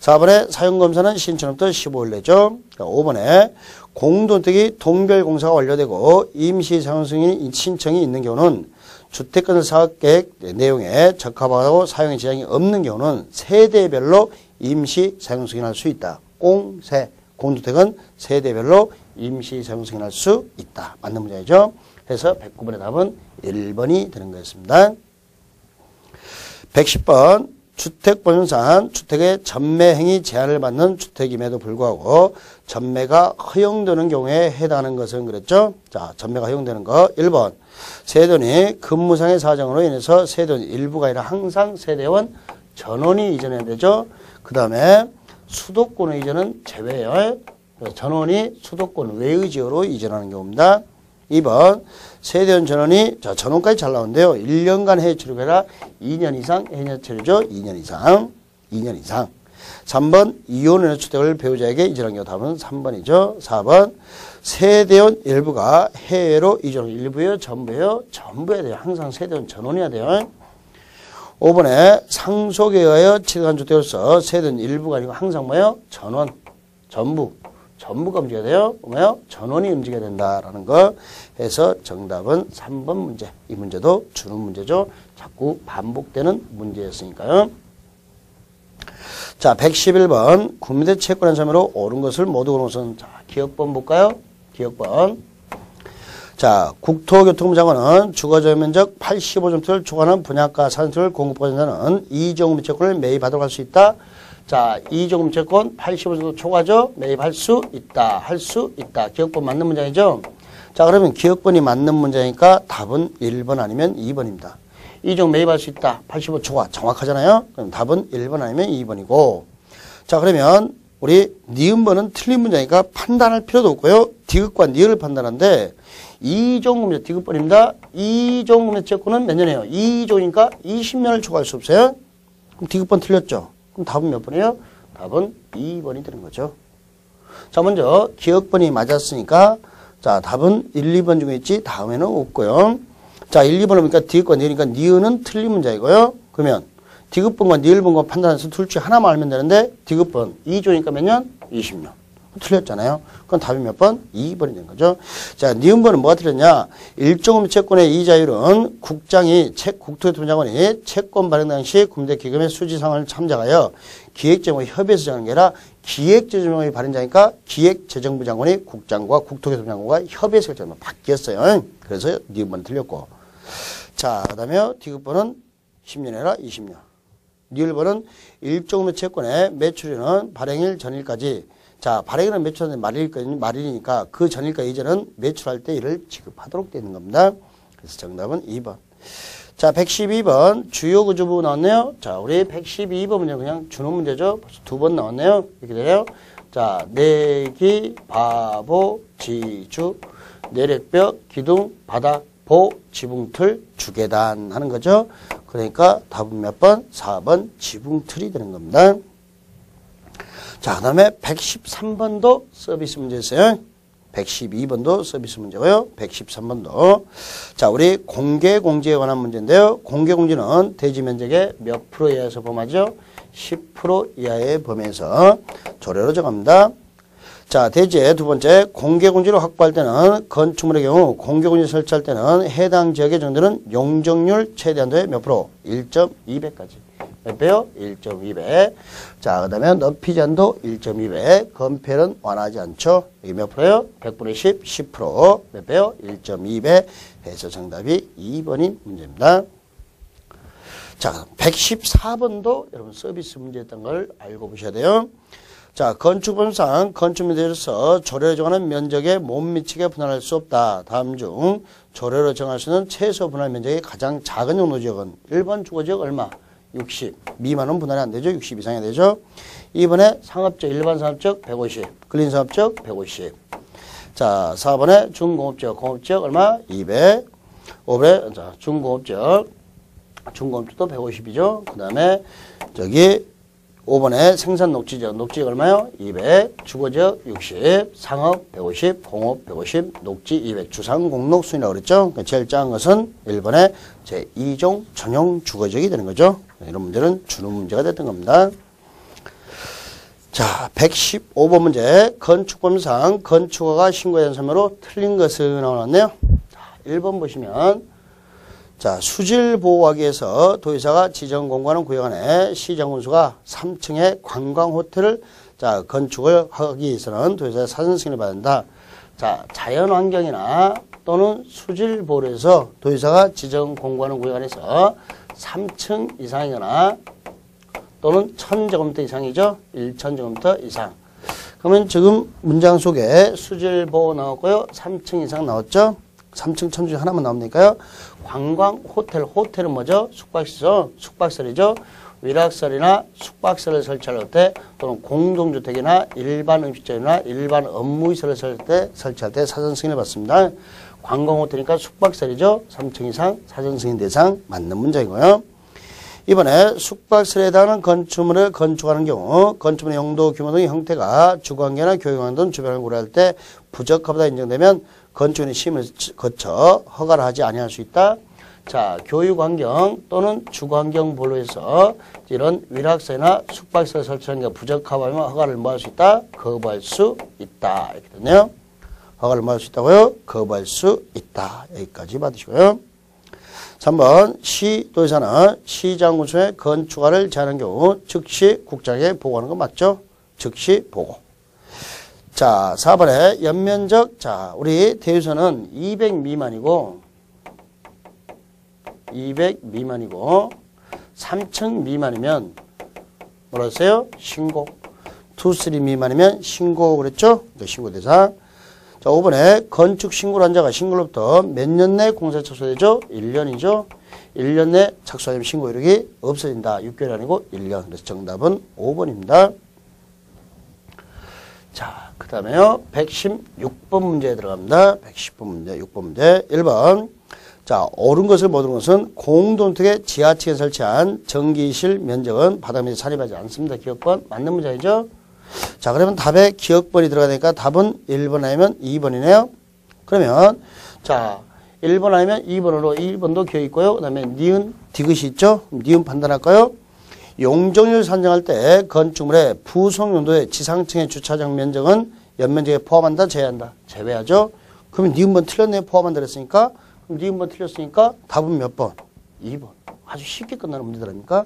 4번에 사용검사는 신청부터 15일 내죠. 5번에 공동주택이 동별공사가 완료되고 임시 사용승인 신청이 있는 경우는 주택건설 사업계획 내용에 적합하고 사용의 지장이 없는 경우는 세대별로 임시 사용승인할 수 있다. 공세, 공주택은 세대별로 임시 사용승인할 수 있다. 맞는 문제죠. 그래서 109번의 답은 1번이 되는 거였습니다. 110번 주택보증상 주택의 전매행위 제한을 받는 주택임에도 불구하고 전매가 허용되는 경우에 해당하는 것은 그랬죠. 자, 전매가 허용되는 거 1번 세대원이 근무상의 사정으로 인해서 세대원 일부가 아니라 항상 세대원 전원이 이전해야 되죠. 그 다음에 수도권 이전은 제외예요. 전원이 수도권 외의 지역으로 이전하는 경우입니다. 2번 세대원 전원이 자 전원까지 잘 나오는데요. 1년간 해외 체류가 아니라 2년 이상 해외 체류죠. 2년 이상. 2년 이상. 3번 이혼의 주택을 배우자에게 이전한 경우 답은 3번이죠. 4번 세대원 일부가 해외로 이전 일부예요. 전부예요. 전부해야 돼요. 항상 세대원 전원해야 돼요. 5번에 상속에 의하여 취득한 주택으로서 세대원 일부가 아니고 항상 뭐예요? 전원. 전부가 움직여야 돼요. 뭐요? 전원이 움직여야 된다라는 거 해서 정답은 3번 문제. 이 문제도 주는 문제죠. 자꾸 반복되는 문제였으니까요. 자, 111번 국민대 채권한 점으로 옳은 것을 모두 고른 것은 자, 기억번 볼까요? 기억번. 자, 국토교통부 장관은 주거지역 면적 85점대를 초과하는 분양가 산지를 공급하는 자는 이종금 채권을 매입하도록 할 수 있다. 자, 이종금 채권 85점도 초과죠. 매입할 수 있다. 할 수 있다. 기억번 맞는 문장이죠. 자, 그러면 기억번이 맞는 문장이니까 답은 1번 아니면 2번입니다. 이종 매입할 수 있다. 85 초과 정확하잖아요. 그럼 답은 1번 아니면 2번이고. 자, 그러면 우리 니은번은 틀린 문장이니까 판단할 필요도 없고요. 디귿과 니을을 판단하는데 이종금제 디귿번입니다. 이종금제 채권은 몇 년이에요? 2조니까 20년을 초과할 수 없어요. 그럼 디귿번 틀렸죠. 그럼 답은 몇 번이에요? 답은 2번이 되는 거죠. 자, 먼저 기억번이 맞았으니까 자, 답은 1, 2번 중에 있지 다음에는 없고요. 자, 1, 2번을 보니까 디귿과 니은이니까 니은은 틀린 문제이고요. 그러면 디귿번과 니을번과 판단해서 둘 중에 하나만 알면 되는데 디귿번 2조니까 몇 년? 20년. 틀렸잖아요. 그럼 답이 몇 번? 2번이 된 거죠. 자, 니은번은 뭐가 틀렸냐? 일종금 채권의 이자율은 국토교통부 장관이 채권 발행 당시 국민대 기금의 수지 상황을 참작하여 기획재정부 협의해서 정하는 게 아니라 기획재정부의 발행자니까 기획재정부 장관이 국장과 국토교통부 장관과 협의해서 결정하면 바뀌었어요. 그래서 니은번은 틀렸고. 자, 그 다음에 디귿번은 10년 해라 20년. 리을번은 일종의 채권의 매출일은 발행일 전일까지. 자, 발행일은 매출하는 말일이니까 그 전일까 이전은 매출할 때 이를 지급하도록 되어 있는 겁니다. 그래서 정답은 2번. 자, 112번 주요 구조부 나왔네요. 자, 우리 112번 문제 그냥 주는 문제죠. 벌써 2번 나왔네요. 이렇게 돼요. 자, 내기, 바보, 지주, 내력벽, 기둥, 바닥, 보, 지붕틀, 주계단 하는 거죠. 그러니까 답은 몇 번? 4번 지붕틀이 되는 겁니다. 자, 그 다음에 113번도 서비스 문제였어요. 112번도 서비스 문제고요. 113번도. 자, 우리 공개공지에 관한 문제인데요. 공개공지는 대지 면적의 몇 프로 이하에서 범하죠? 10% 이하의 범위에서 조례로 정합니다. 자, 대지의 두 번째, 공개공지를 확보할 때는 건축물의 경우 공개공지 설치할 때는 해당 지역의 정도는 용적률 최대한도의 몇 프로? 1.2배까지. 몇 배요? 1.2배. 자, 그 다음에 높이 제한도 1.2배. 건폐는 완화하지 않죠. 이게 몇 프로요? 100분의 10, 10%. 몇 배요? 1.2배. 해서 정답이 2번인 문제입니다. 자, 114번도 여러분 서비스 문제였던 걸 알고 보셔야 돼요. 자, 건축법상 건축물에 대해서 조례로 정하는 면적에 못 미치게 분할할 수 없다. 다음 중 조례로 정할 수 있는 최소 분할 면적이 가장 작은 용도지역은 1번 주거지역 얼마? 60. 미만은 분할이 안 되죠. 60 이상이 되죠. 2번에 상업적, 일반 상업적 150. 근린 상업적 150. 자, 4번에 중공업적, 공업적 얼마? 200. 5번에 자, 중공업적도 150이죠. 그 다음에 저기 5번에 생산 녹지적, 녹지적 얼마요? 200, 주거적 60, 상업 150, 공업 150, 녹지 200, 주상공록순이라고 그랬죠? 그러니까 제일 작은 것은 1번에 제2종 전용 주거적이 되는 거죠. 이런 문제는 주는 문제가 됐던 겁니다. 자, 115번 문제. 건축법상 건축허가 신고에 대한 설명으로 틀린 것을 나왔네요. 자, 1번 보시면 자, 수질보호하기 위해서 도의사가 지정공간을 구역안에 시정군수가 3층의 관광호텔을 자, 건축을 하기 위해서는 도의사의 사전 승인을 받는다. 자, 자연환경이나 또는 수질보호를 해서 도의사가 지정공간을 구역안에서 3층 이상이거나 또는 1000제곱미터 이상이죠. 1000제곱미터 이상. 그러면 지금 문장 속에 수질보호 나왔고요. 3층 이상 나왔죠. 3층 1000 중에 하나만 나옵니까요? 관광 호텔, 호텔은 뭐죠? 숙박시설, 숙박설이죠. 위락설이나 숙박설을 설치할 때 또는 공동주택이나 일반 음식점이나 일반 업무시설을 설치할 때 사전 승인을 받습니다. 관광 호텔이니까 숙박설이죠. 3층 이상 사전 승인 대상 맞는 문제이고요. 이번에 숙박설에 해당하는 건축물을 건축하는 경우 건축물의 용도, 규모 등의 형태가 주거환경이나 교육환경 등 주변을 고려할 때 부적합하다 인정되면 건축인의 심의를 거쳐 허가를 하지 아니할 수 있다. 자, 교육환경 또는 주거환경 보호해서 이런 위락설이나 숙박시설 설치하는 게 부적합하면 허가를 뭐 할 수 있다? 거부할 수 있다. 이렇게 됐네요. 허가를 뭐 할 수 있다고요? 거부할 수 있다. 여기까지 받으시고요. 3번 시도의사는 시장군수의 건축허가를 제한한 경우 즉시 국장에게 보고하는 거 맞죠? 즉시 보고. 자, 4번에 연면적. 자, 우리 대유서는 200 미만이고 3층 미만이면 뭐라 했어요? 신고. 2, 3 미만이면 신고 그랬죠? 그러니까 신고 대상. 자, 5번에 건축 신고를 한 자가 신고로부터 몇 년 내 공사 착수되죠? 1년이죠. 1년 내 착수하면 신고 이력이 없어진다. 6개월이 아니고 1년. 그래서 정답은 5번입니다. 자, 그 다음에요. 116번 문제에 들어갑니다. 110번 문제, 6번 문제. 1번. 자, 옳은 것을 못 옳은 것은 공동택의 지하층에 설치한 전기실 면적은 바닥 밑에 산입하지 않습니다. 기억번 맞는 문제이죠? 자, 그러면 답에 기억번이 들어가니까 답은 1번 아니면 2번이네요. 그러면 자, 1번 아니면 2번으로 1번도 기억 있고요. 그 다음에 니은, 디귿이 있죠? 니은 판단할까요? 용적률 산정할 때 건축물의 부속 용도의 지상층의 주차장 면적은 연면적에 포함한다, 제외한다? 제외하죠? 그러면 니은번 틀렸네요. 포함한다 그랬으니까. 그럼 니은번 틀렸으니까 답은 몇 번? 2번. 아주 쉽게 끝나는 문제들입니까?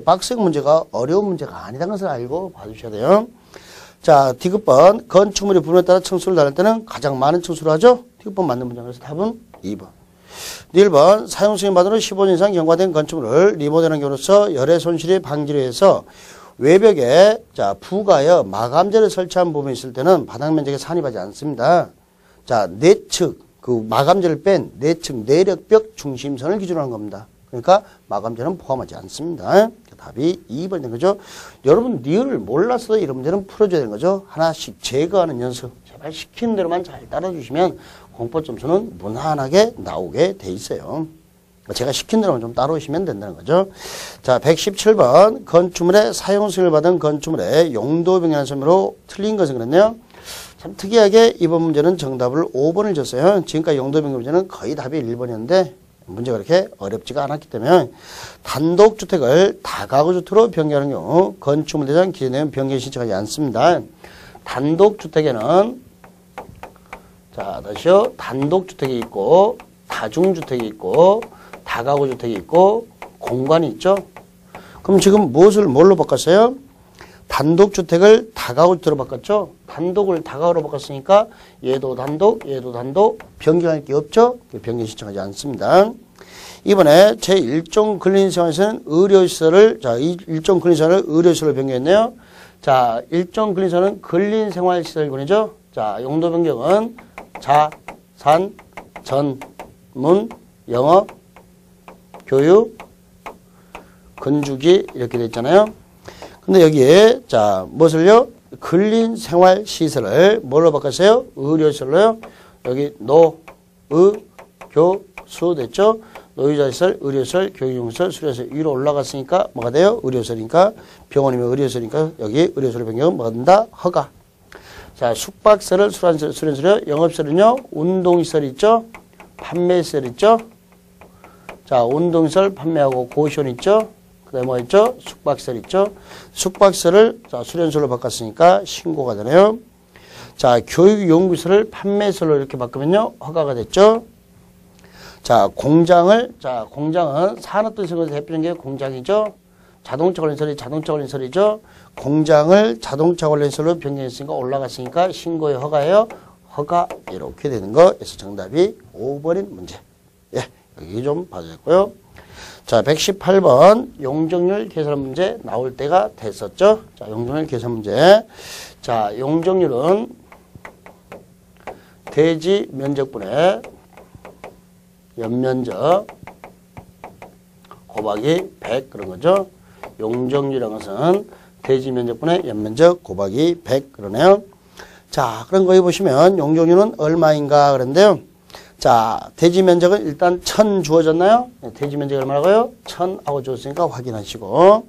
박스 문제가 어려운 문제가 아니라는 것을 알고 봐주셔야 돼요. 자, 디귿번. 건축물이 부분에 따라 층수를 나눌 때는 가장 많은 층수를 하죠? 디귿번 맞는 문제. 그래서 답은 2번. 1번 사용 승인받은 후 15년 이상 경과된 건축물을 리모델링한 경우로서 열의 손실이 방지를 위해서 외벽에 자 부가여 마감재를 설치한 부분이 있을 때는 바닥 면적에 산입하지 않습니다. 자 내측 그 마감재를 뺀 내측 내력벽 중심선을 기준으로 한 겁니다. 그러니까 마감재는 포함하지 않습니다. 답이 2번이 된 거죠. 여러분 리을을 몰라서 이런 문제는 풀어줘야 되는 거죠. 하나씩 제거하는 연습 제발 시키는 대로만 잘 따라주시면 공법 점수는 무난하게 나오게 돼 있어요. 제가 시킨 대로만 좀 따라오시면 된다는 거죠. 자, 117번 건축물의 사용 승인을 받은 건축물의 용도 변경한 설명으로 틀린 것은 그랬네요. 참 특이하게 이번 문제는 정답을 5번을 줬어요. 지금까지 용도 변경 문제는 거의 답이 1번이었는데 문제가 그렇게 어렵지가 않았기 때문에 단독주택을 다가구주택으로 변경하는 경우 건축물 대상 기준에 변경 신청하지 않습니다. 단독주택에는 자 다시요 단독주택이 있고 다중주택이 있고 다가구주택이 있고 공간이 있죠. 그럼 지금 무엇을 뭘로 바꿨어요? 단독주택을 다가구주택으로 바꿨죠. 단독을 다가구로 바꿨으니까 얘도 단독 변경할 게 없죠. 변경 신청하지 않습니다. 이번에 제1종 근린생활에서는 의료시설을 자 일종 근린생활을 의료시설로 변경했네요. 자 1종 근린생활은 근린생활시설군이죠. 자 용도 변경은 자, 산, 전문, 영업, 교육, 건축이 이렇게 돼 있잖아요. 근데 여기에 자 무엇을요? 근린생활시설을 뭘로 바꿨어요? 의료시설로요. 여기 노, 의, 교, 수 됐죠? 노유자시설, 의료시설, 교육시설, 수료시설 위로 올라갔으니까 뭐가 돼요? 의료시설이니까 병원이면 의료시설이니까 여기 의료시설 변경은 뭐가 된다? 허가. 자 숙박시설을 수련시설이요. 영업시설은요. 운동시설 있죠? 판매시설 있죠? 자 운동시설 판매하고 고시원 있죠? 그 다음에 뭐 있죠? 숙박시설 있죠? 숙박시설을 자 수련시설로 바꿨으니까 신고가 되네요. 자 교육연구시설을 판매시설로 이렇게 바꾸면요. 허가가 됐죠? 자 공장은 산업도시설에서 대표적인 게 공장이죠. 자동차 관련시설이죠. 공장을 자동차 관련시설로 변경했으니까 올라갔으니까 신고의 허가예요. 허가 이렇게 되는 거에서 정답이 5번인 문제. 예, 여기 좀 봐주셨고요. 자 118번 용적률 계산 문제 나올 때가 됐었죠. 자 용적률 계산 문제. 자 용적률은 대지 면적분의 연면적 곱하기 100 그런 거죠. 용적률이라는 것은 대지 면적분의 연면적 곱하기 100 그러네요. 자 그런 거 보시면 용적률은 얼마인가 그런데요. 자 대지 면적은 일단 1000 주어졌나요? 대지 면적이 얼마라고요? 1000하고 주었으니까 확인하시고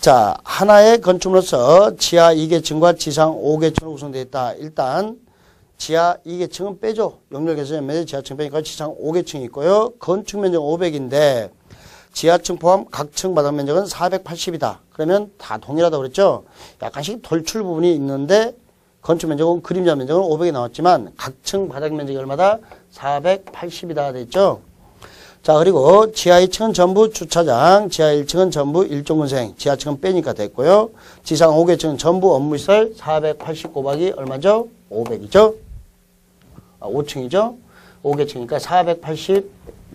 자 하나의 건축물로서 지하 2계층과 지상 5계층으로 구성되어 있다. 일단 지하 2계층은 빼죠. 용적에서 연면적 지하층 빼니까 지상 5계층이 있고요. 건축 면적 500인데 지하층 포함 각층 바닥 면적은 480이다. 그러면 다 동일하다고 그랬죠. 약간씩 돌출 부분이 있는데 건축 면적은 그림자 면적은 500이 나왔지만 각층 바닥 면적이 얼마다? 480이다 됐죠. 자 그리고 지하 2층은 전부 주차장, 지하 1층은 전부 일종근생, 지하층은 빼니까 됐고요. 지상 5계층은 전부 업무시설 480 곱하기 얼마죠? 500이죠. 5층이죠. 5계층이니까 480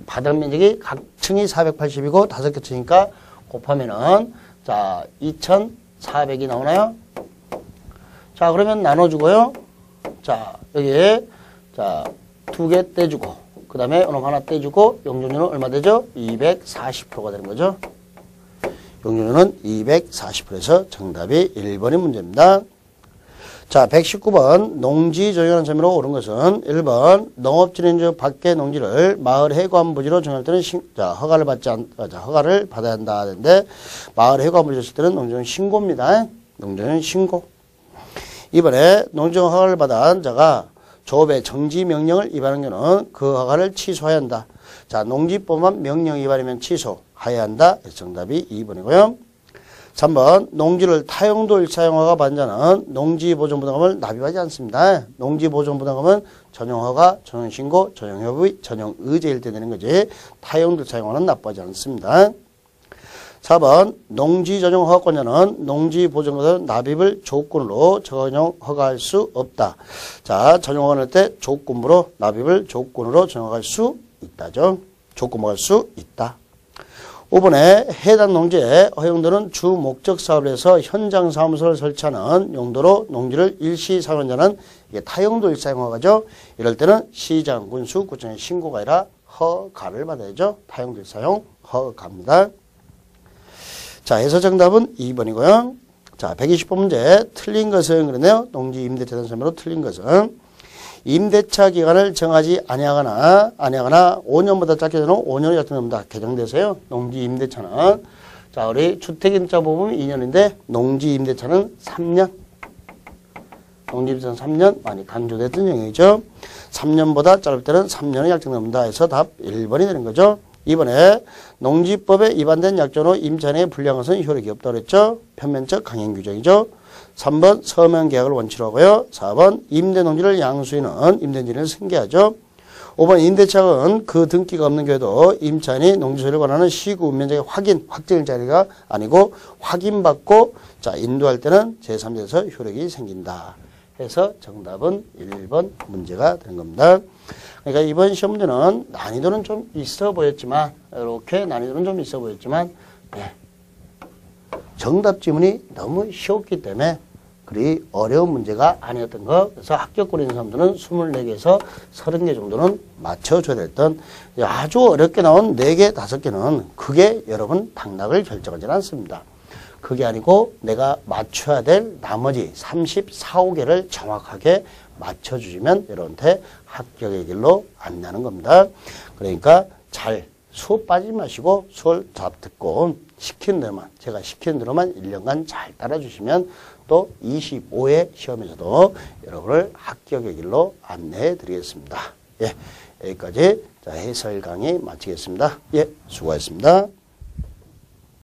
바닥 면적이 각 층이 480이고 5개 층이니까 곱하면은 자 2400이 나오나요? 자 그러면 나눠주고요. 자 여기에 자 2개 떼주고 그 다음에 이놈 하나 떼주고 용적률은 얼마 되죠? 240%가 되는 거죠. 용적률은 240%에서 정답이 1번의 문제입니다. 자 119번 농지 조정하는 점으로 옳은 것은 1번 농업진흥지 밖의 농지를 마을 해관 부지로 정할 때는 허가를 받아야 한다 하는데 마을 해관 부지를 쓸 때는 농지는 신고입니다. 농지는 신고. 이번에 농지정 허가를 받은 자가 조업의 정지 명령을 위반한 경우는 그 허가를 취소해야 한다. 자 농지법만 명령 위반이면 취소해야 한다. 정답이 2번이고요. 3번 농지를 타용도 1차 허가 받은 자는 농지보존부담금을 납입하지 않습니다. 농지보존부담금은 전용허가, 전용신고, 전용협의, 전용의제일 때 되는 거지 타용도 1차 허가는 납부하지 않습니다. 4번 농지전용허가권자는 농지보존부담금 납입을 조건으로 전용허가할 수 없다. 자 전용허가 낼 때 조건부로 납입을 조건으로 전용할 수 있다죠. 줬고 뭐 할 수 있다. 5번에 해당 농지에 허용되는 주 목적 사업을 해서 현장 사무소를 설치하는 용도로 농지를 일시 사용한 자는 이게 타용도 일사용허가죠. 이럴 때는 시장, 군수, 구청의 신고가 아니라 허가를 받아야죠. 타용도 일사용 허가입니다. 자, 해서 정답은 2번이고요. 자, 120번 문제 틀린 것은 그러네요. 농지 임대차 단서로 틀린 것은 임대차 기간을 정하지 아니하거나 5년보다 짧게 되는 5년이 약정됩니다. 개정돼서요. 농지 임대차는 자, 우리 주택 임대차 보면 2년인데 농지 임대차는 3년. 농지 임대차는 3년 많이 강조됐던 영역이죠. 3년보다 짧을 때는 3년이 약정됩니다. 해서 답 1번이 되는 거죠. 이번에 농지법에 위반된 약정으로 임차인에게 불리한 것은 효력이 없다고 그랬죠. 편면적 강행 규정이죠. 3번 서면 계약을 원칙으로 하고요. 4번 임대농지를 양수인은 임대인을 승계하죠. 5번 임대차은 그 등기가 없는 경우에도 임차인이 농지 소유를 권하는 시구 운면적의 확정일자리가 아니고 확인받고 자 인도할 때는 제3자에서 효력이 생긴다. 해서 정답은 1번 문제가 되는 겁니다. 그러니까 이번 시험 문제는 난이도는 좀 있어 보였지만 이렇게 난이도는 좀 있어 보였지만 네. 정답 지문이 너무 쉬웠기 때문에 그리 어려운 문제가 아니었던 거. 그래서 합격권이 있는 사람들은 24개에서 30개 정도는 맞춰줘야 됐던 아주 어렵게 나온 4개, 5개는 그게 여러분 당락을 결정하지는 않습니다. 그게 아니고 내가 맞춰야 될 나머지 34, 5개를 정확하게 맞춰주시면 여러분한테 합격의 길로 안내하는 겁니다. 그러니까 잘 수업 빠지지 마시고 수업 답 듣고 시키는 대로만 제가 시키는 대로만 1년간 잘 따라주시면 또 25회 시험에서도 여러분을 합격의 길로 안내해 드리겠습니다. 예, 여기까지 자, 해설 강의 마치겠습니다. 예, 수고하셨습니다.